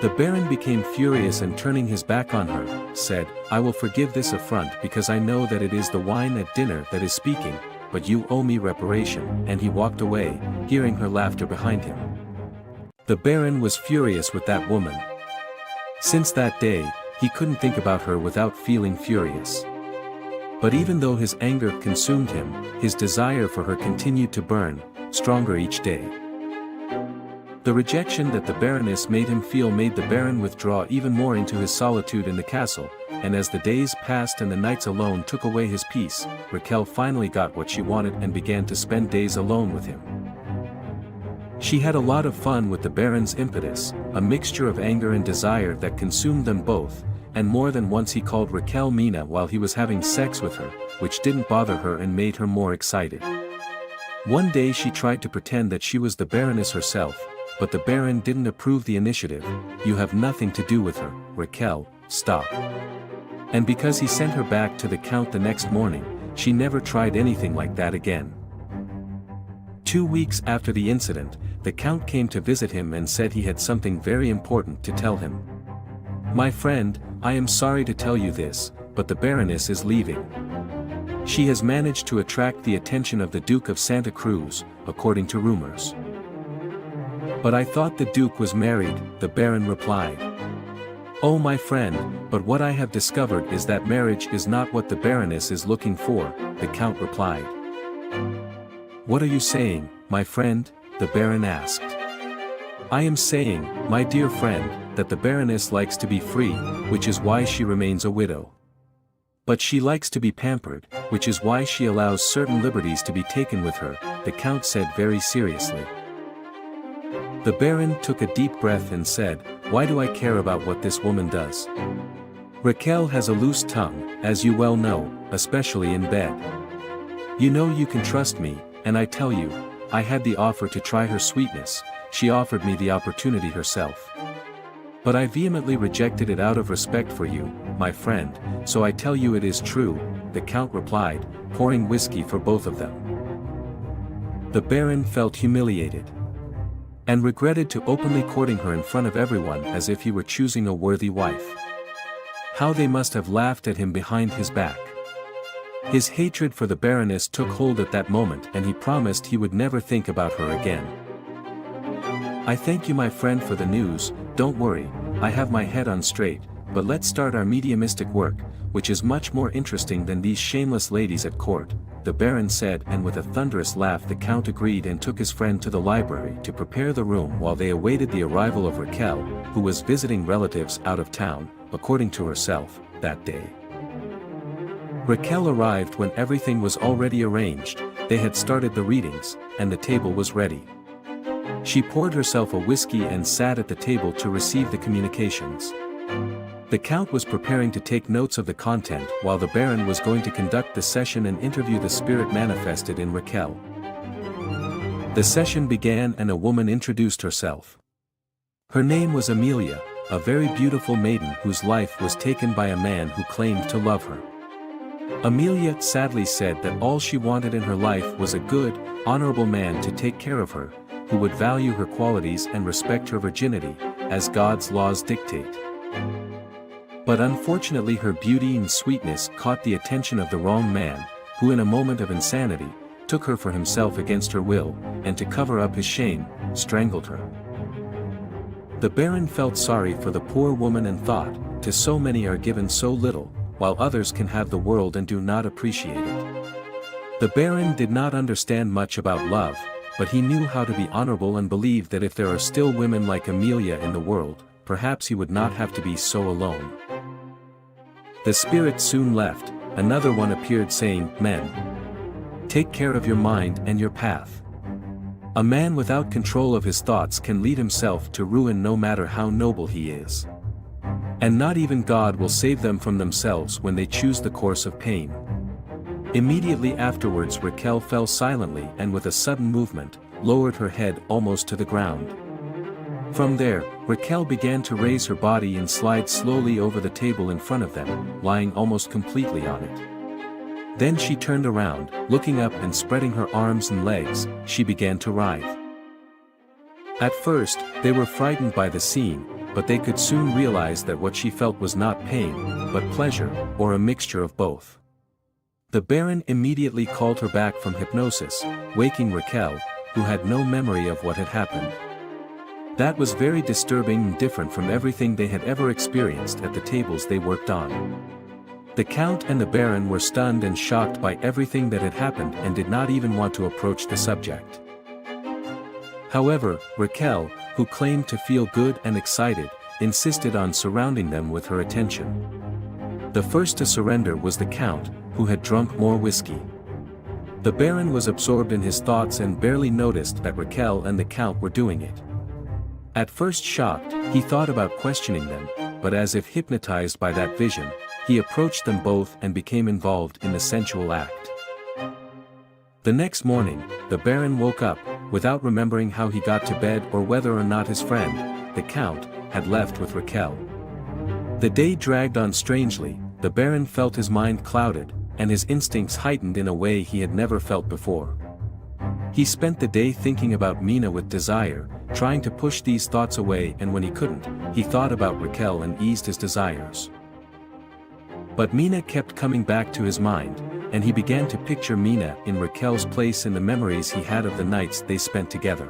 The Baron became furious and turning his back on her, said, "I will forgive this affront because I know that it is the wine at dinner that is speaking, but you owe me reparation," and he walked away, hearing her laughter behind him. The Baron was furious with that woman. Since that day, he couldn't think about her without feeling furious. But even though his anger consumed him, his desire for her continued to burn, stronger each day. The rejection that the Baroness made him feel made the Baron withdraw even more into his solitude in the castle, and as the days passed and the nights alone took away his peace, Raquel finally got what she wanted and began to spend days alone with him. She had a lot of fun with the Baron's impetus, a mixture of anger and desire that consumed them both, and more than once he called Raquel Mina while he was having sex with her, which didn't bother her and made her more excited. One day she tried to pretend that she was the Baroness herself, but the Baron didn't approve the initiative. "You have nothing to do with her, Raquel, stop." And because he sent her back to the Count the next morning, she never tried anything like that again. 2 weeks after the incident, the Count came to visit him and said he had something very important to tell him. "My friend, I am sorry to tell you this, but the Baroness is leaving. She has managed to attract the attention of the Duke of Santa Cruz, according to rumors." "But I thought the Duke was married," the Baron replied. "Oh my friend, but what I have discovered is that marriage is not what the Baroness is looking for," the Count replied. "What are you saying, my friend?" the Baron asked. "I am saying, my dear friend, that the Baroness likes to be free, which is why she remains a widow. But she likes to be pampered, which is why she allows certain liberties to be taken with her," the Count said very seriously. The Baron took a deep breath and said, "Why do I care about what this woman does? Raquel has a loose tongue, as you well know, especially in bed. You know you can trust me, and I tell you, I had the offer to try her sweetness, she offered me the opportunity herself. But I vehemently rejected it out of respect for you, my friend, so I tell you it is true," the Count replied, pouring whiskey for both of them. The Baron felt humiliated and regretted to openly courting her in front of everyone as if he were choosing a worthy wife. How they must have laughed at him behind his back. His hatred for the Baroness took hold at that moment and he promised he would never think about her again. "I thank you my friend for the news, don't worry, I have my head on straight, but let's start our mediumistic work, which is much more interesting than these shameless ladies at court," the Baron said, and with a thunderous laugh the Count agreed and took his friend to the library to prepare the room while they awaited the arrival of Raquel, who was visiting relatives out of town, according to herself, that day. Raquel arrived when everything was already arranged, they had started the readings, and the table was ready. She poured herself a whiskey and sat at the table to receive the communications. The Count was preparing to take notes of the content while the Baron was going to conduct the session and interview the spirit manifested in Raquel. The session began and a woman introduced herself. Her name was Amelia, a very beautiful maiden whose life was taken by a man who claimed to love her. Amelia sadly said that all she wanted in her life was a good, honorable man to take care of her, who would value her qualities and respect her virginity, as God's laws dictate. But unfortunately her beauty and sweetness caught the attention of the wrong man, who in a moment of insanity, took her for himself against her will, and to cover up his shame, strangled her. The Baron felt sorry for the poor woman and thought, to so many are given so little, while others can have the world and do not appreciate it. The Baron did not understand much about love, but he knew how to be honorable and believed that if there are still women like Amelia in the world, perhaps he would not have to be so alone. The spirit soon left, another one appeared saying, "Men, take care of your mind and your path. A man without control of his thoughts can lead himself to ruin no matter how noble he is. And not even God will save them from themselves when they choose the course of pain. Immediately afterwards Raquel fell silently and with a sudden movement, lowered her head almost to the ground. From there, Raquel began to raise her body and slide slowly over the table in front of them, lying almost completely on it. Then she turned around, looking up and spreading her arms and legs, she began to writhe. At first, they were frightened by the scene, but they could soon realize that what she felt was not pain, but pleasure, or a mixture of both. The Baron immediately called her back from hypnosis, waking Raquel, who had no memory of what had happened. That was very disturbing and different from everything they had ever experienced at the tables they worked on. The Count and the Baron were stunned and shocked by everything that had happened and did not even want to approach the subject. However, Raquel, who claimed to feel good and excited, insisted on surrounding them with her attention. The first to surrender was the Count, who had drunk more whiskey. The Baron was absorbed in his thoughts and barely noticed that Raquel and the Count were doing it. At first shocked, he thought about questioning them, but as if hypnotized by that vision, he approached them both and became involved in the sensual act. The next morning, the Baron woke up, without remembering how he got to bed or whether or not his friend, the Count, had left with Raquel. The day dragged on strangely, the Baron felt his mind clouded, and his instincts heightened in a way he had never felt before. He spent the day thinking about Mina with desire, trying to push these thoughts away, and when he couldn't, he thought about Raquel and eased his desires. But Mina kept coming back to his mind, and he began to picture Mina in Raquel's place in the memories he had of the nights they spent together.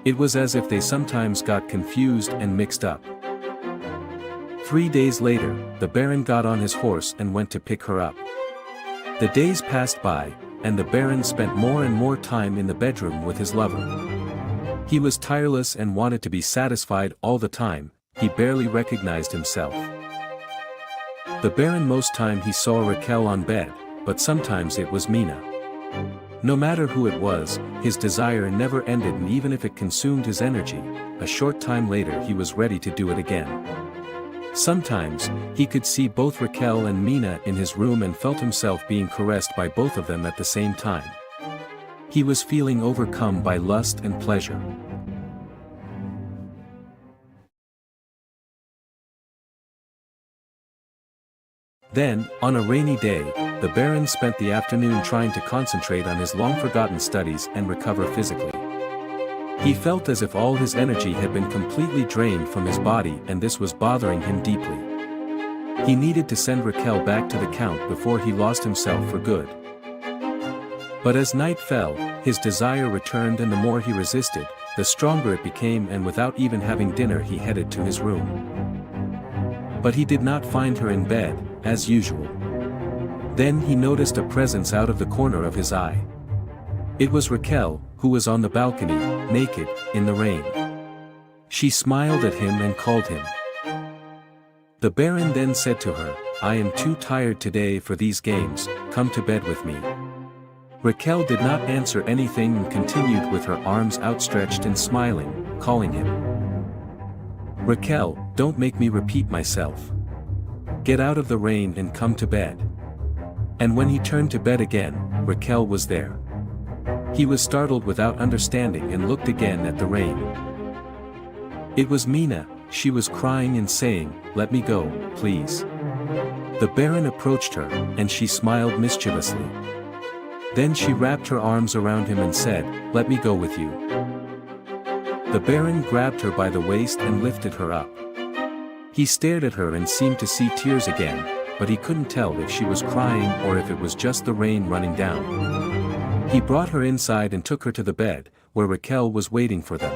It was as if they sometimes got confused and mixed up. 3 days later, the Baron got on his horse and went to pick her up. The days passed by, and the Baron spent more and more time in the bedroom with his lover. He was tireless and wanted to be satisfied all the time, he barely recognized himself. The Baron most time he saw Raquel on bed, but sometimes it was Mina. No matter who it was, his desire never ended, and even if it consumed his energy, a short time later he was ready to do it again. Sometimes, he could see both Raquel and Mina in his room and felt himself being caressed by both of them at the same time. He was feeling overcome by lust and pleasure. Then, on a rainy day, the Baron spent the afternoon trying to concentrate on his long-forgotten studies and recover physically. He felt as if all his energy had been completely drained from his body, and this was bothering him deeply. He needed to send Raquel back to the Count before he lost himself for good. But as night fell, his desire returned, and the more he resisted, the stronger it became, and without even having dinner he headed to his room. But he did not find her in bed, as usual. Then he noticed a presence out of the corner of his eye. It was Raquel, who was on the balcony, naked, in the rain. She smiled at him and called him. The Baron then said to her, "I am too tired today for these games, come to bed with me." Raquel did not answer anything and continued with her arms outstretched and smiling, calling him. "Raquel, don't make me repeat myself. Get out of the rain and come to bed." And when he turned to bed again, Raquel was there. He was startled without understanding and looked again at the rain. It was Mina. She was crying and saying, "Let me go, please." The Baron approached her, and she smiled mischievously. Then she wrapped her arms around him and said, "Let me go with you." The Baron grabbed her by the waist and lifted her up. He stared at her and seemed to see tears again, but he couldn't tell if she was crying or if it was just the rain running down. He brought her inside and took her to the bed, where Raquel was waiting for them.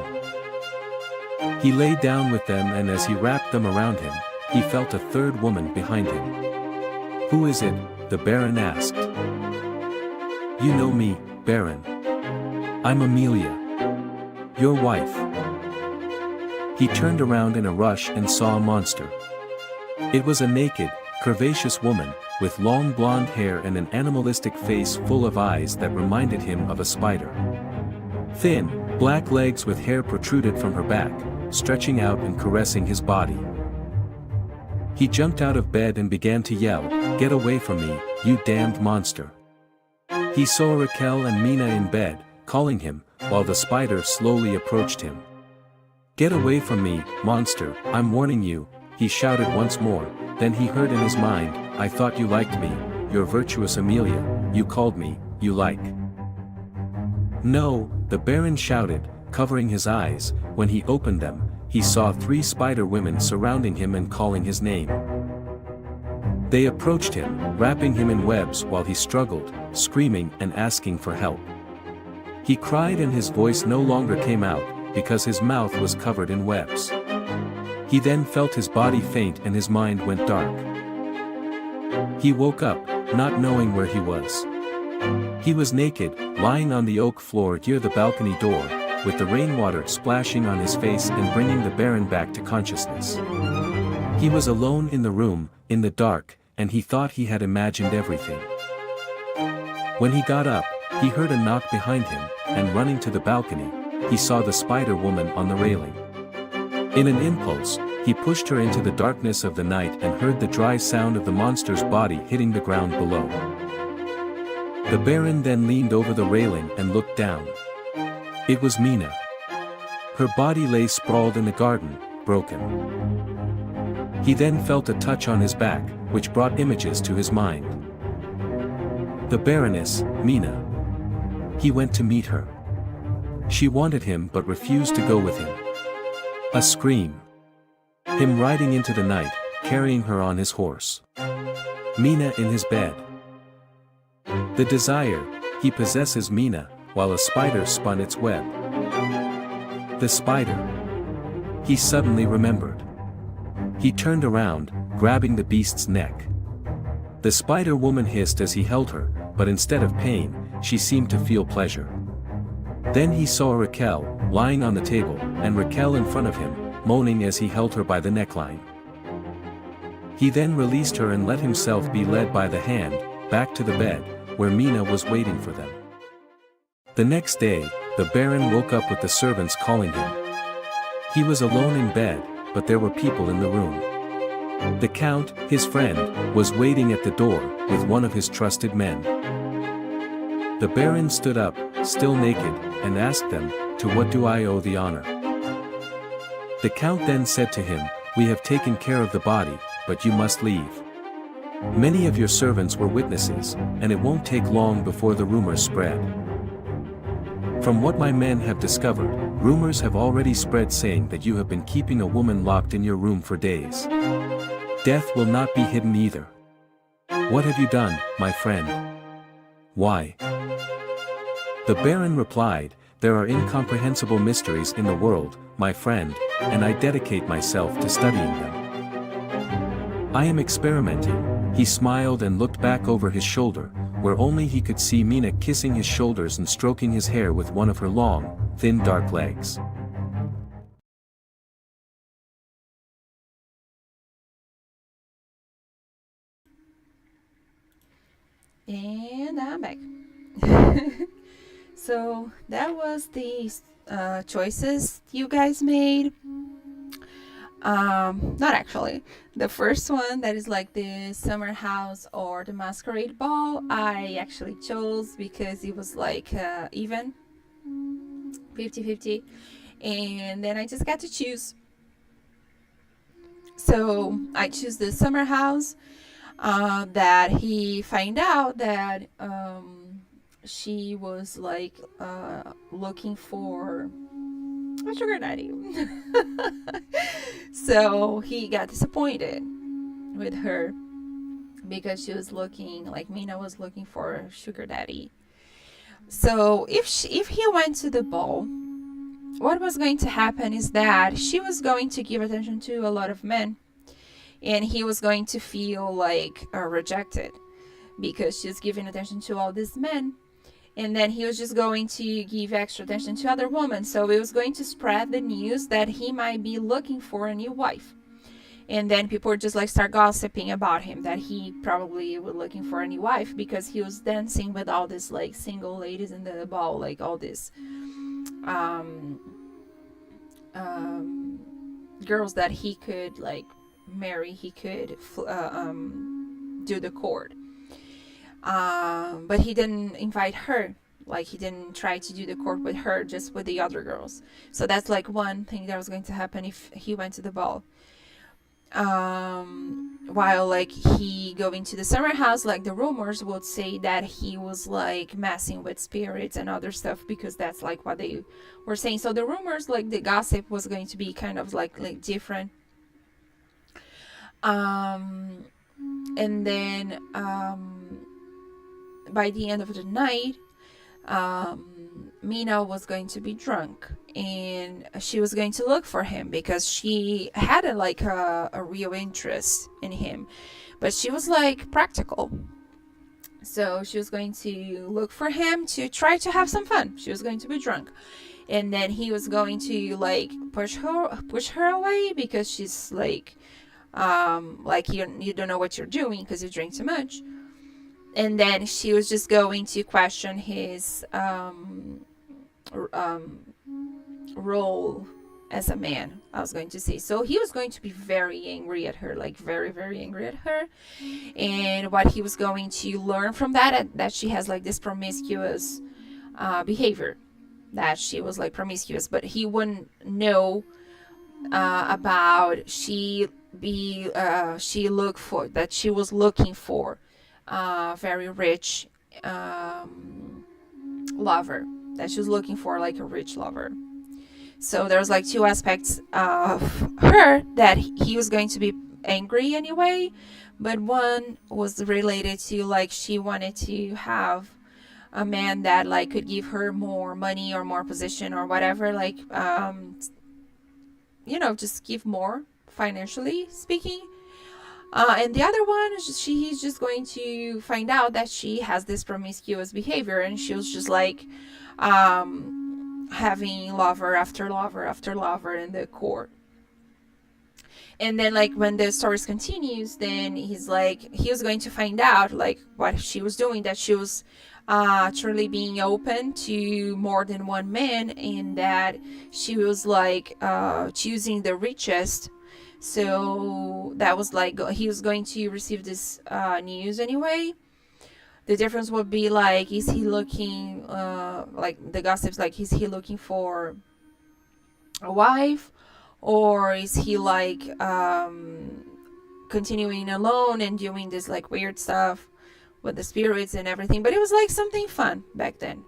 He lay down with them, and as he wrapped them around him, he felt a third woman behind him. "Who is it?" the Baron asked. "You know me, Baron. I'm Amelia. Your wife." He turned around in a rush and saw a monster. It was a naked, curvaceous woman, with long blonde hair and an animalistic face full of eyes that reminded him of a spider. Thin, black legs with hair protruded from her back, stretching out and caressing his body. He jumped out of bed and began to yell, "Get away from me, you damned monster." He saw Raquel and Mina in bed, calling him, while the spider slowly approached him. "Get away from me, monster, I'm warning you," he shouted once more. Then he heard in his mind, "I thought you liked me, you're virtuous Amelia, you called me, you like." "No," the Baron shouted, covering his eyes. When he opened them, he saw 3 spider women surrounding him and calling his name. They approached him, wrapping him in webs while he struggled, screaming and asking for help. He cried and his voice no longer came out, because his mouth was covered in webs. He then felt his body faint and his mind went dark. He woke up, not knowing where he was. He was naked, lying on the oak floor near the balcony door, with the rainwater splashing on his face and bringing the Baron back to consciousness. He was alone in the room, in the dark, and he thought he had imagined everything. When he got up, he heard a knock behind him, and running to the balcony, he saw the spider woman on the railing. In an impulse, he pushed her into the darkness of the night and heard the dry sound of the monster's body hitting the ground below. The Baron then leaned over the railing and looked down. It was Mina. Her body lay sprawled in the garden, broken. He then felt a touch on his back, which brought images to his mind. The Baroness, Mina. He went to meet her. She wanted him but refused to go with him. A scream. Him riding into the night, carrying her on his horse. Mina in his bed. The desire, he possesses Mina, while a spider spun its web. The spider. He suddenly remembered. He turned around, grabbing the beast's neck. The spider woman hissed as he held her, but instead of pain, she seemed to feel pleasure. Then he saw Raquel, lying on the table, and Raquel in front of him, moaning as he held her by the neckline. He then released her and let himself be led by the hand, back to the bed, where Mina was waiting for them. The next day, the Baron woke up with the servants calling him. He was alone in bed, but there were people in the room. The Count, his friend, was waiting at the door, with one of his trusted men. The Baron stood up, still naked, and asked them, "To what do I owe the honor?" The Count then said to him, "We have taken care of the body, but you must leave. Many of your servants were witnesses, and it won't take long before the rumors spread. From what my men have discovered, rumors have already spread saying that you have been keeping a woman locked in your room for days. Death will not be hidden either. What have you done, my friend? Why?" The Baron replied, "There are incomprehensible mysteries in the world, my friend, and I dedicate myself to studying them. I am experimenting." He smiled and looked back over his shoulder, where only he could see Mina kissing his shoulders and stroking his hair with one of her long, thin dark legs. And I'm back. So that was the choices you guys made. Not actually. The first one, that is like the summer house or the masquerade ball, I actually chose because it was like even 50-50, and then I just got to choose. So I choose the summer house, that he find out that she was like looking for a sugar daddy. So he got disappointed with her because she was looking like Mina was looking for a sugar daddy. So if he went to the ball, what was going to happen is that she was going to give attention to a lot of men, and he was going to feel like rejected because she's giving attention to all these men. And then he was just going to give extra attention to other women. So it was going to spread the news that he might be looking for a new wife. And then people would just like start gossiping about him, that he probably was looking for a new wife because he was dancing with all these like single ladies in the ball, like all these um, girls that he could like marry. He could do the court, but he didn't invite her. Like he didn't try to do the court with her, just with the other girls. So that's like one thing that was going to happen if he went to the ball. While like he going to the summer house, like the rumors would say that he was like messing with spirits and other stuff, because that's like what they were saying. So the rumors, like the gossip, was going to be kind of like different. And then by the end of the night, Mina was going to be drunk, and she was going to look for him because she had a real interest in him, but she was like practical. So she was going to look for him to try to have some fun. She was going to be drunk, and then he was going to like push her away because she's like you don't know what you're doing because you drink too much. And then she was just going to question his role as a man, I was going to say. So he was going to be very angry at her, like very, very angry at her. And what he was going to learn from that she has like this promiscuous behavior, that she was like promiscuous, but he wouldn't know about she was looking for very rich lover, that she was looking for like a rich lover. So there's like two aspects of her that he was going to be angry anyway, but one was related to like she wanted to have a man that like could give her more money or more position or whatever, like just give more financially speaking. And the other one is he's just going to find out that she has this promiscuous behavior, and she was just like having lover after lover after lover in the court. And then like when the story continues, then he was going to find out like what she was doing, that she was truly being open to more than one man, and that she was like choosing the richest. So that was like he was going to receive this news anyway. The difference would be like, is he looking like the gossips, like is he looking for a wife, or is he like continuing alone and doing this like weird stuff with the spirits and everything. But it was like something fun back then.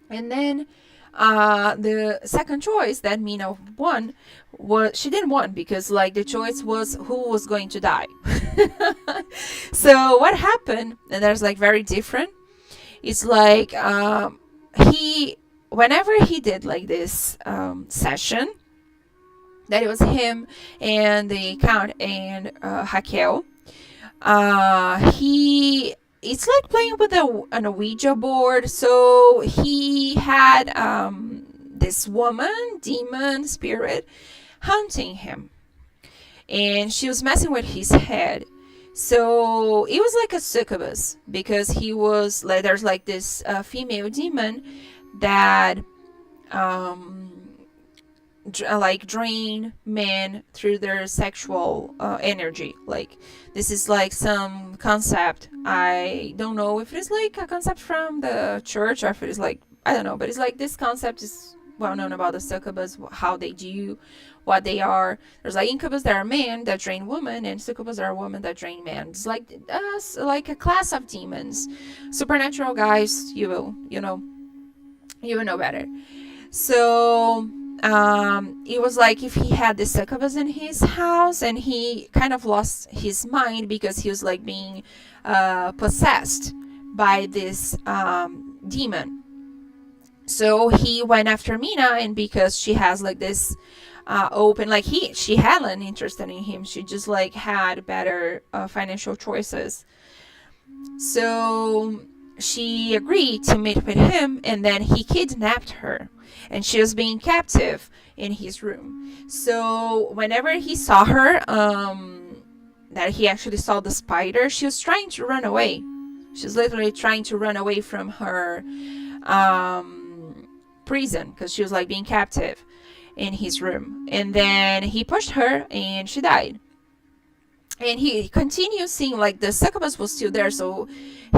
And then the second choice that Mina won was, she didn't won because like the choice was who was going to die. So what happened, and that's like very different, it's like whenever he did like this session, that it was him and the count and Raquel, it's like playing with on a Ouija board. So he had this woman, demon, spirit, hunting him, and she was messing with his head. So it was like a succubus, because he was like, there's like this female demon that like drain men through their sexual energy. Like this is like some concept, I don't know if it is like a concept from the church or if it is like, I don't know, but it's like this concept is well known about the succubus, how they do, what they are. There's like incubus that are men that drain women, and succubus are women that drain men. It's like a class of demons, supernatural guys. You will know better. So it was like if he had the succubus in his house, and he kind of lost his mind because he was like being possessed by this demon. So he went after Mina, and because she has like this open, like she had an interest in him, she just like had better financial choices. So she agreed to meet with him, and then he kidnapped her, and she was being captive in his room. So whenever he saw her, that he actually saw the spider, she was trying to run away. She was literally trying to run away from her prison because she was like being captive in his room. And then he pushed her and she died. And he continued seeing, like, the succubus was still there, so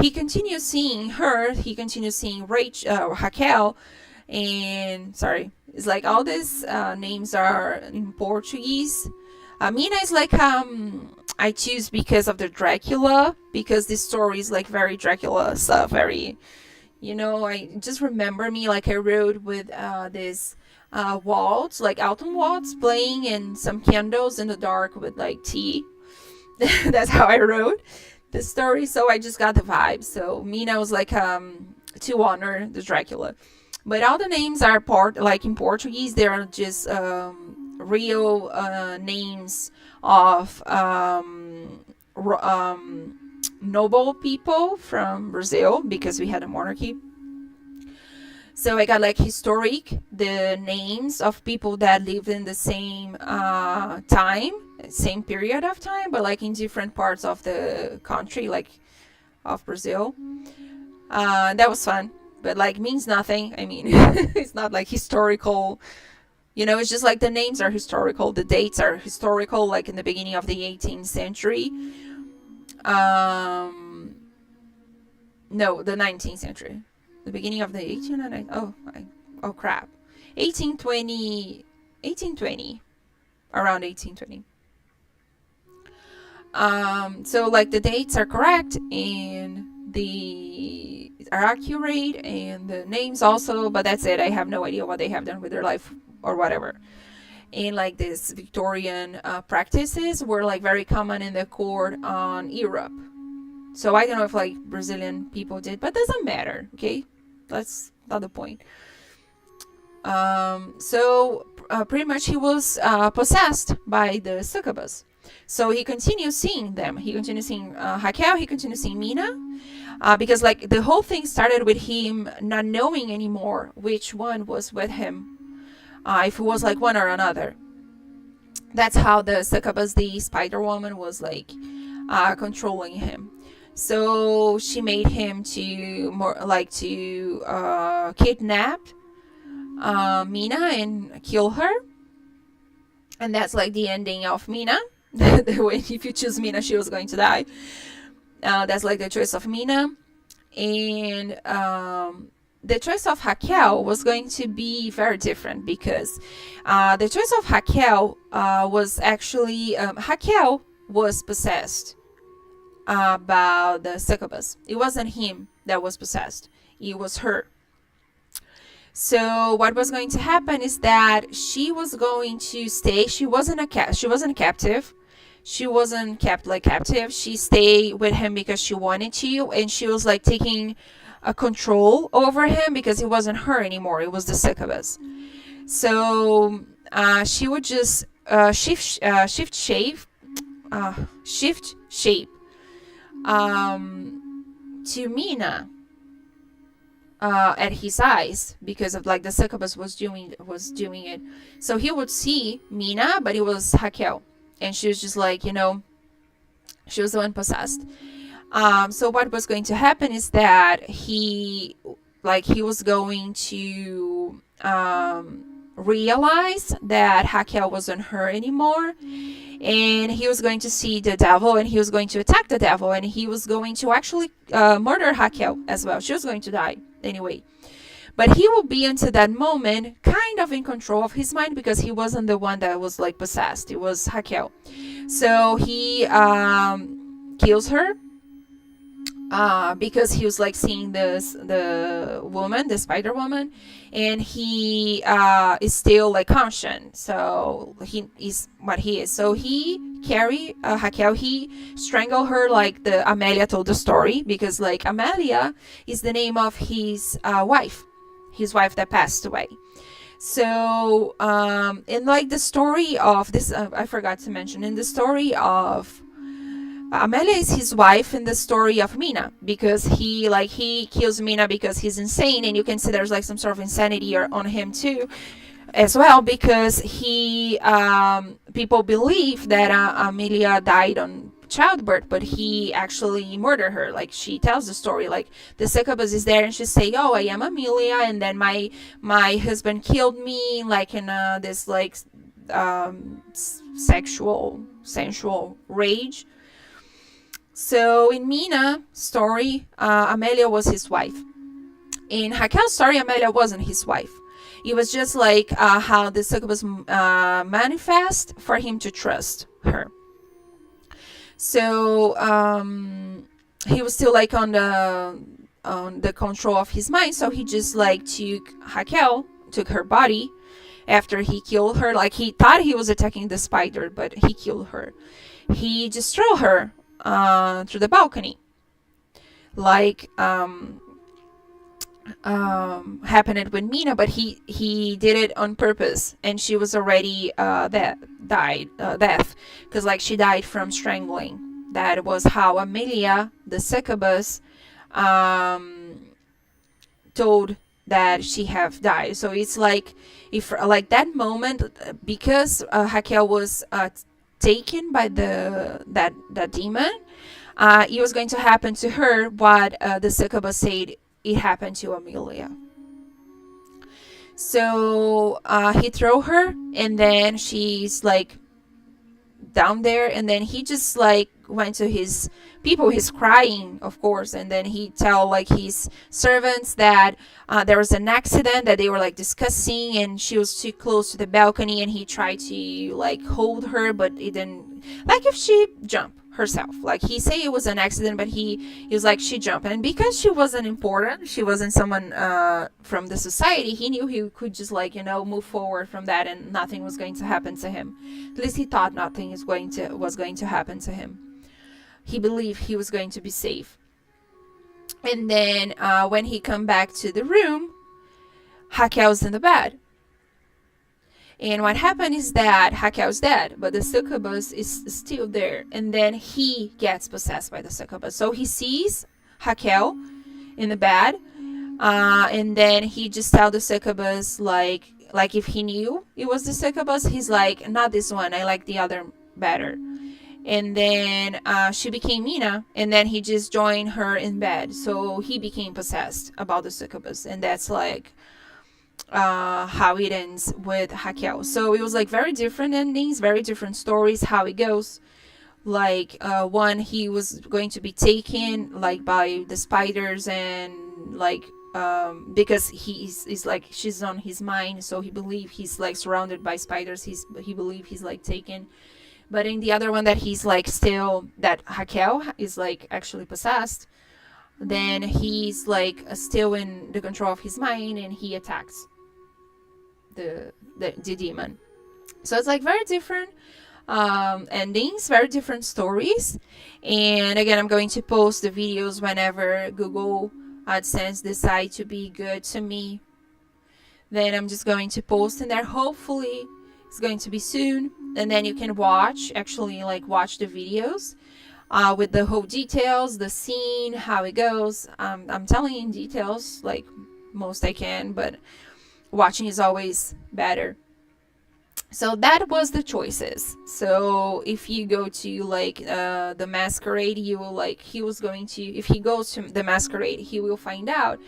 he continued seeing her. He continued seeing Raquel, and sorry, it's like all these names are in Portuguese. Mina is like I choose because of the Dracula, because this story is like very Dracula stuff, very, I just remember me like I rode with this waltz, like autumn waltz playing, and some candles in the dark with like tea. That's how I wrote the story, so I just got the vibe. So Mina was like to honor the Dracula, but all the names are like in Portuguese. They are just real names of noble people from Brazil, because we had a monarchy. So I got like historic, the names of people that lived in the same time, same period of time, but like in different parts of the country, like of Brazil. That was fun, but like means nothing. I mean, it's not like historical. It's just like the names are historical, the dates are historical, like in the beginning of the 18th century. No, the 19th century. The beginning of the 18th and oh crap, 1820, around 1820. So like the dates are correct and the are accurate, and the names also, but that's it. I have no idea what they have done with their life or whatever. And like these Victorian practices were like very common in the court on Europe. So I don't know if like Brazilian people did, but doesn't matter. Okay, that's not the point. So pretty much he was possessed by the succubus. So he continued seeing them. He continued seeing Raquel. He continued seeing Mina, because like the whole thing started with him not knowing anymore which one was with him, if it was like one or another. That's how the succubus, the spider woman, was like controlling him. So she made him to kidnap Mina and kill her, and that's like the ending of Mina. If you choose Mina, she was going to die. That's like the choice of Mina, and the choice of Raquel was going to be very different, because the choice of Raquel was actually Raquel was possessed about the succubus. It wasn't him that was possessed, it was her. So what was going to happen is that she was going to stay. She wasn't captive. She wasn't kept like captive. She stayed with him because she wanted to, and she was like taking a control over him, because it wasn't her anymore. It was the succubus. So she would just shift shape to Mina at his eyes, because of like the succubus was doing it. So he would see Mina, but it was Raquel, and she was just like, she was the one possessed. So what was going to happen is that he was going to realize that Raquel wasn't her anymore, and he was going to see the devil, and he was going to attack the devil, and he was going to actually murder Raquel as well. She was going to die anyway, but he will be until that moment kind of in control of his mind, because he wasn't the one that was like possessed. It was Raquel. So he kills her, because he was like seeing the woman, the spider woman, and he is still like conscious. So he is what he is. So he carry Raquel. He strangled her, like the Amelia told the story, because like Amelia is the name of his wife that passed away. So in like the story of this, I forgot to mention, in the story of Amelia is his wife in the story of Mina, because he kills Mina because he's insane, and you can see there's like some sort of insanity on him too, as well, because he people believe that Amelia died childbirth, but he actually murdered her. Like, she tells the story, like, the succubus is there and she say, oh, I am Amelia, and then my husband killed me, like, in this, like, sensual rage. So in Mina's story, Amelia was his wife. In Raquel's story, Amelia wasn't his wife. It was just like how the succubus manifest for him to trust her. So he was still like on the control of his mind. So he just like took her body after he killed her. Like, he thought he was attacking the spider, but he killed her. He just threw her through the balcony, like happened with Mina, but he did it on purpose, and she was already death, because like she died from strangling. That was how Amelia, the succubus, told that she have died. So it's like, if like that moment, because Raquel was taken by that demon, it was going to happen to her what the succubus said it happened to Amelia. So he threw her, and then she's like down there, and then he just like went to his people. He's crying, of course, and then he tell like his servants that there was an accident that they were like discussing, and she was too close to the balcony, and he tried to like hold her, but it didn't, like, if she jumped herself, like, he say it was an accident, but he was like, she jumped, and because she wasn't important, she wasn't someone from the society, he knew he could just like, move forward from that, and nothing was going to happen to him. At least he thought nothing was going to happen to him. He believed he was going to be safe. And then when he come back to the room, Raquel's in the bed. And what happened is that Raquel's dead, but the succubus is still there. And then he gets possessed by the succubus. So he sees Raquel in the bed, and then he just tells the succubus, like if he knew it was the succubus, he's like, not this one, I like the other better. And then she became Mina, and then he just joined her in bed. So he became possessed about the succubus, and that's like how it ends with Raquel. So it was like very different endings, very different stories, how it goes. Like one, he was going to be taken like by the spiders, and like because he's like, she's on his mind, so he believe he's like surrounded by spiders. He believe he's like taken. But in the other one, that he's like still, that Raquel is like actually possessed, then he's like still in the control of his mind, and he attacks the demon. So it's like very different endings, very different stories. And again, I'm going to post the videos whenever Google AdSense decide to be good to me. Then I'm just going to post in there. Hopefully it's going to be soon, and then you can watch the videos with the whole details, the scene, how it goes. I'm telling you in details, like most I can, but watching is always better. So that was the choices. So if you go to like the masquerade, you will like, he was going to, if he goes to the masquerade, he will find out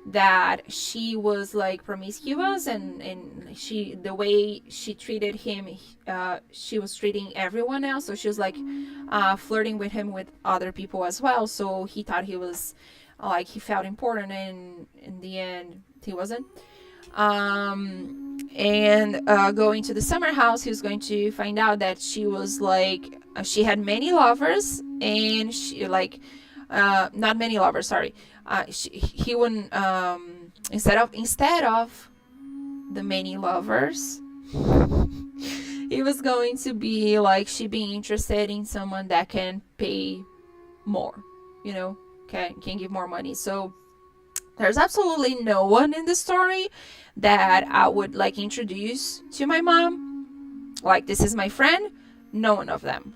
that she was like promiscuous, and she, the way she treated him, she was treating everyone else. So she was like flirting with him with other people as well. So he thought he was like, he felt important, and in the end he wasn't. And going to the summer house, he was going to find out that she was like, she had many lovers, and she like not many lovers, sorry. He wouldn't instead of the many lovers, it was going to be like she being interested in someone that can pay more, can give more money. So there's absolutely no one in the story that I would like introduce to my mom, like, this is my friend. None of them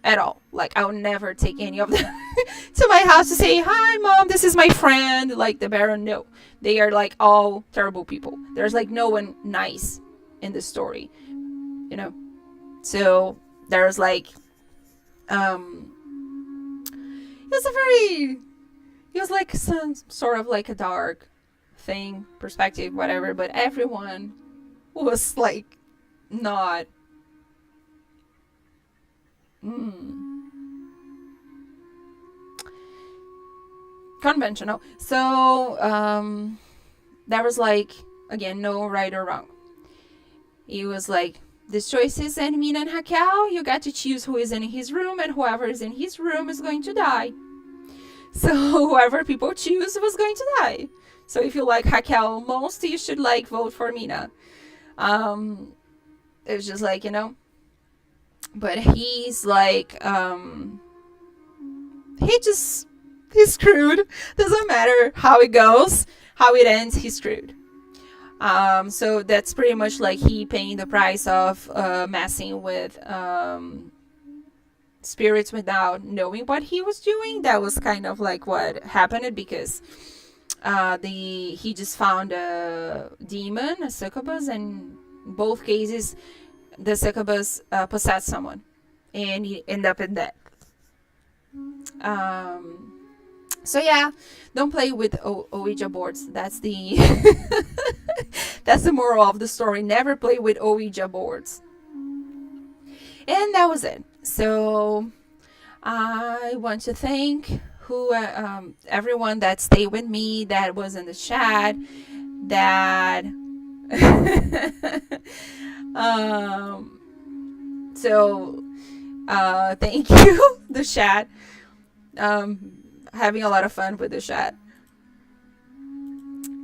at all. Like, I would never take any of them to my house to say, hi mom, this is my friend, like the Baron. No, they are like all terrible people. There's like no one nice in the story, So there's like It was a very, it was like some sort of like a dark thing, perspective, whatever, but everyone was like not conventional. So there was like, again, no right or wrong. It was like, this choice is in Mina and Raquel. You got to choose who is in his room, and whoever is in his room is going to die. So whoever people choose was going to die. So if you like Raquel most, you should like vote for Mina. It was just like, but he's like, he's screwed. Doesn't matter how it goes, how it ends, he's screwed. So that's pretty much like he paying the price of messing with spirits without knowing what he was doing. That was kind of like what happened, because he just found a demon, a succubus, and in both cases the succubus possessed someone, and he ended up in death. So yeah, don't play with Ouija boards. That's the that's the moral of the story. Never play with Ouija boards. And that was it. So I want to thank everyone that stayed with me, that was in the chat, that so thank you, the chat. Having a lot of fun with the chat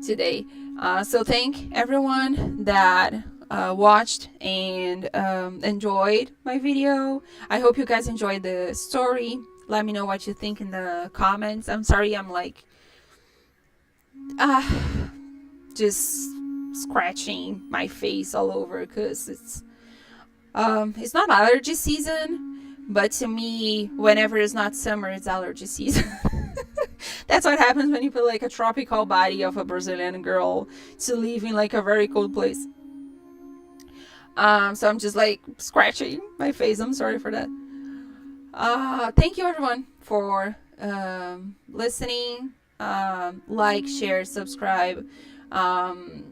today. So thank everyone that watched and enjoyed my video. I hope you guys enjoyed the story. Let me know what you think in the comments. I'm sorry I'm like just scratching my face all over, because it's not allergy season, but to me, whenever it's not summer, it's allergy season. That's what happens when you put like a tropical body of a Brazilian girl to live in like a very cold place. So I'm just like scratching my face. I'm sorry for that. Thank you everyone for listening. Like, share, subscribe.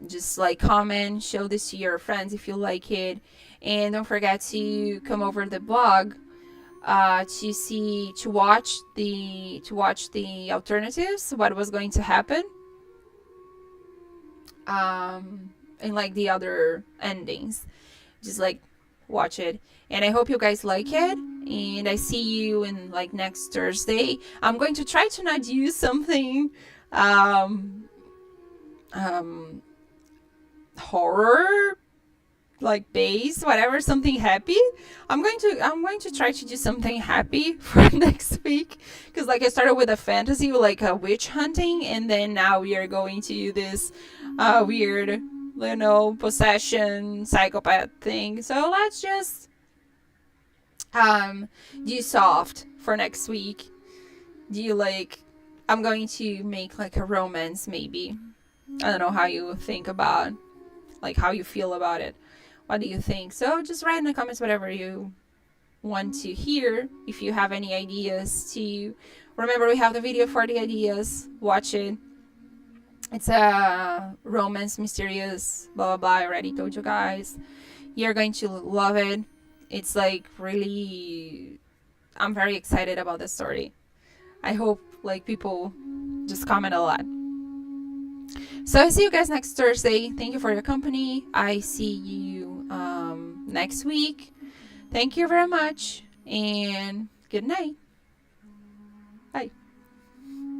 Just like comment, show this to your friends if you like it, and don't forget to come over the blog to watch the alternatives, what was going to happen, and like the other endings. Just like watch it, and I hope you guys like it, and I see you in like next Thursday. I'm going to try to not use something horror like base, whatever, something happy. I'm going to try to do something happy for next week, because like I started with a fantasy, like a witch hunting, and then now we are going to do this weird, possession psychopath thing. So let's just do soft for next week. I'm going to make like a romance, maybe. I don't know how you think about, like, how you feel about it. What do you think? So just write in the comments whatever you want to hear. If you have any ideas, remember, we have the video for the ideas. Watch it. It's a romance, mysterious, blah blah blah. I already told you guys. You're going to love it. It's like really, I'm very excited about this story. I hope like people just comment a lot. So I see you guys next Thursday. Thank you for your company. I see you next week. Thank you very much, and good night. Bye.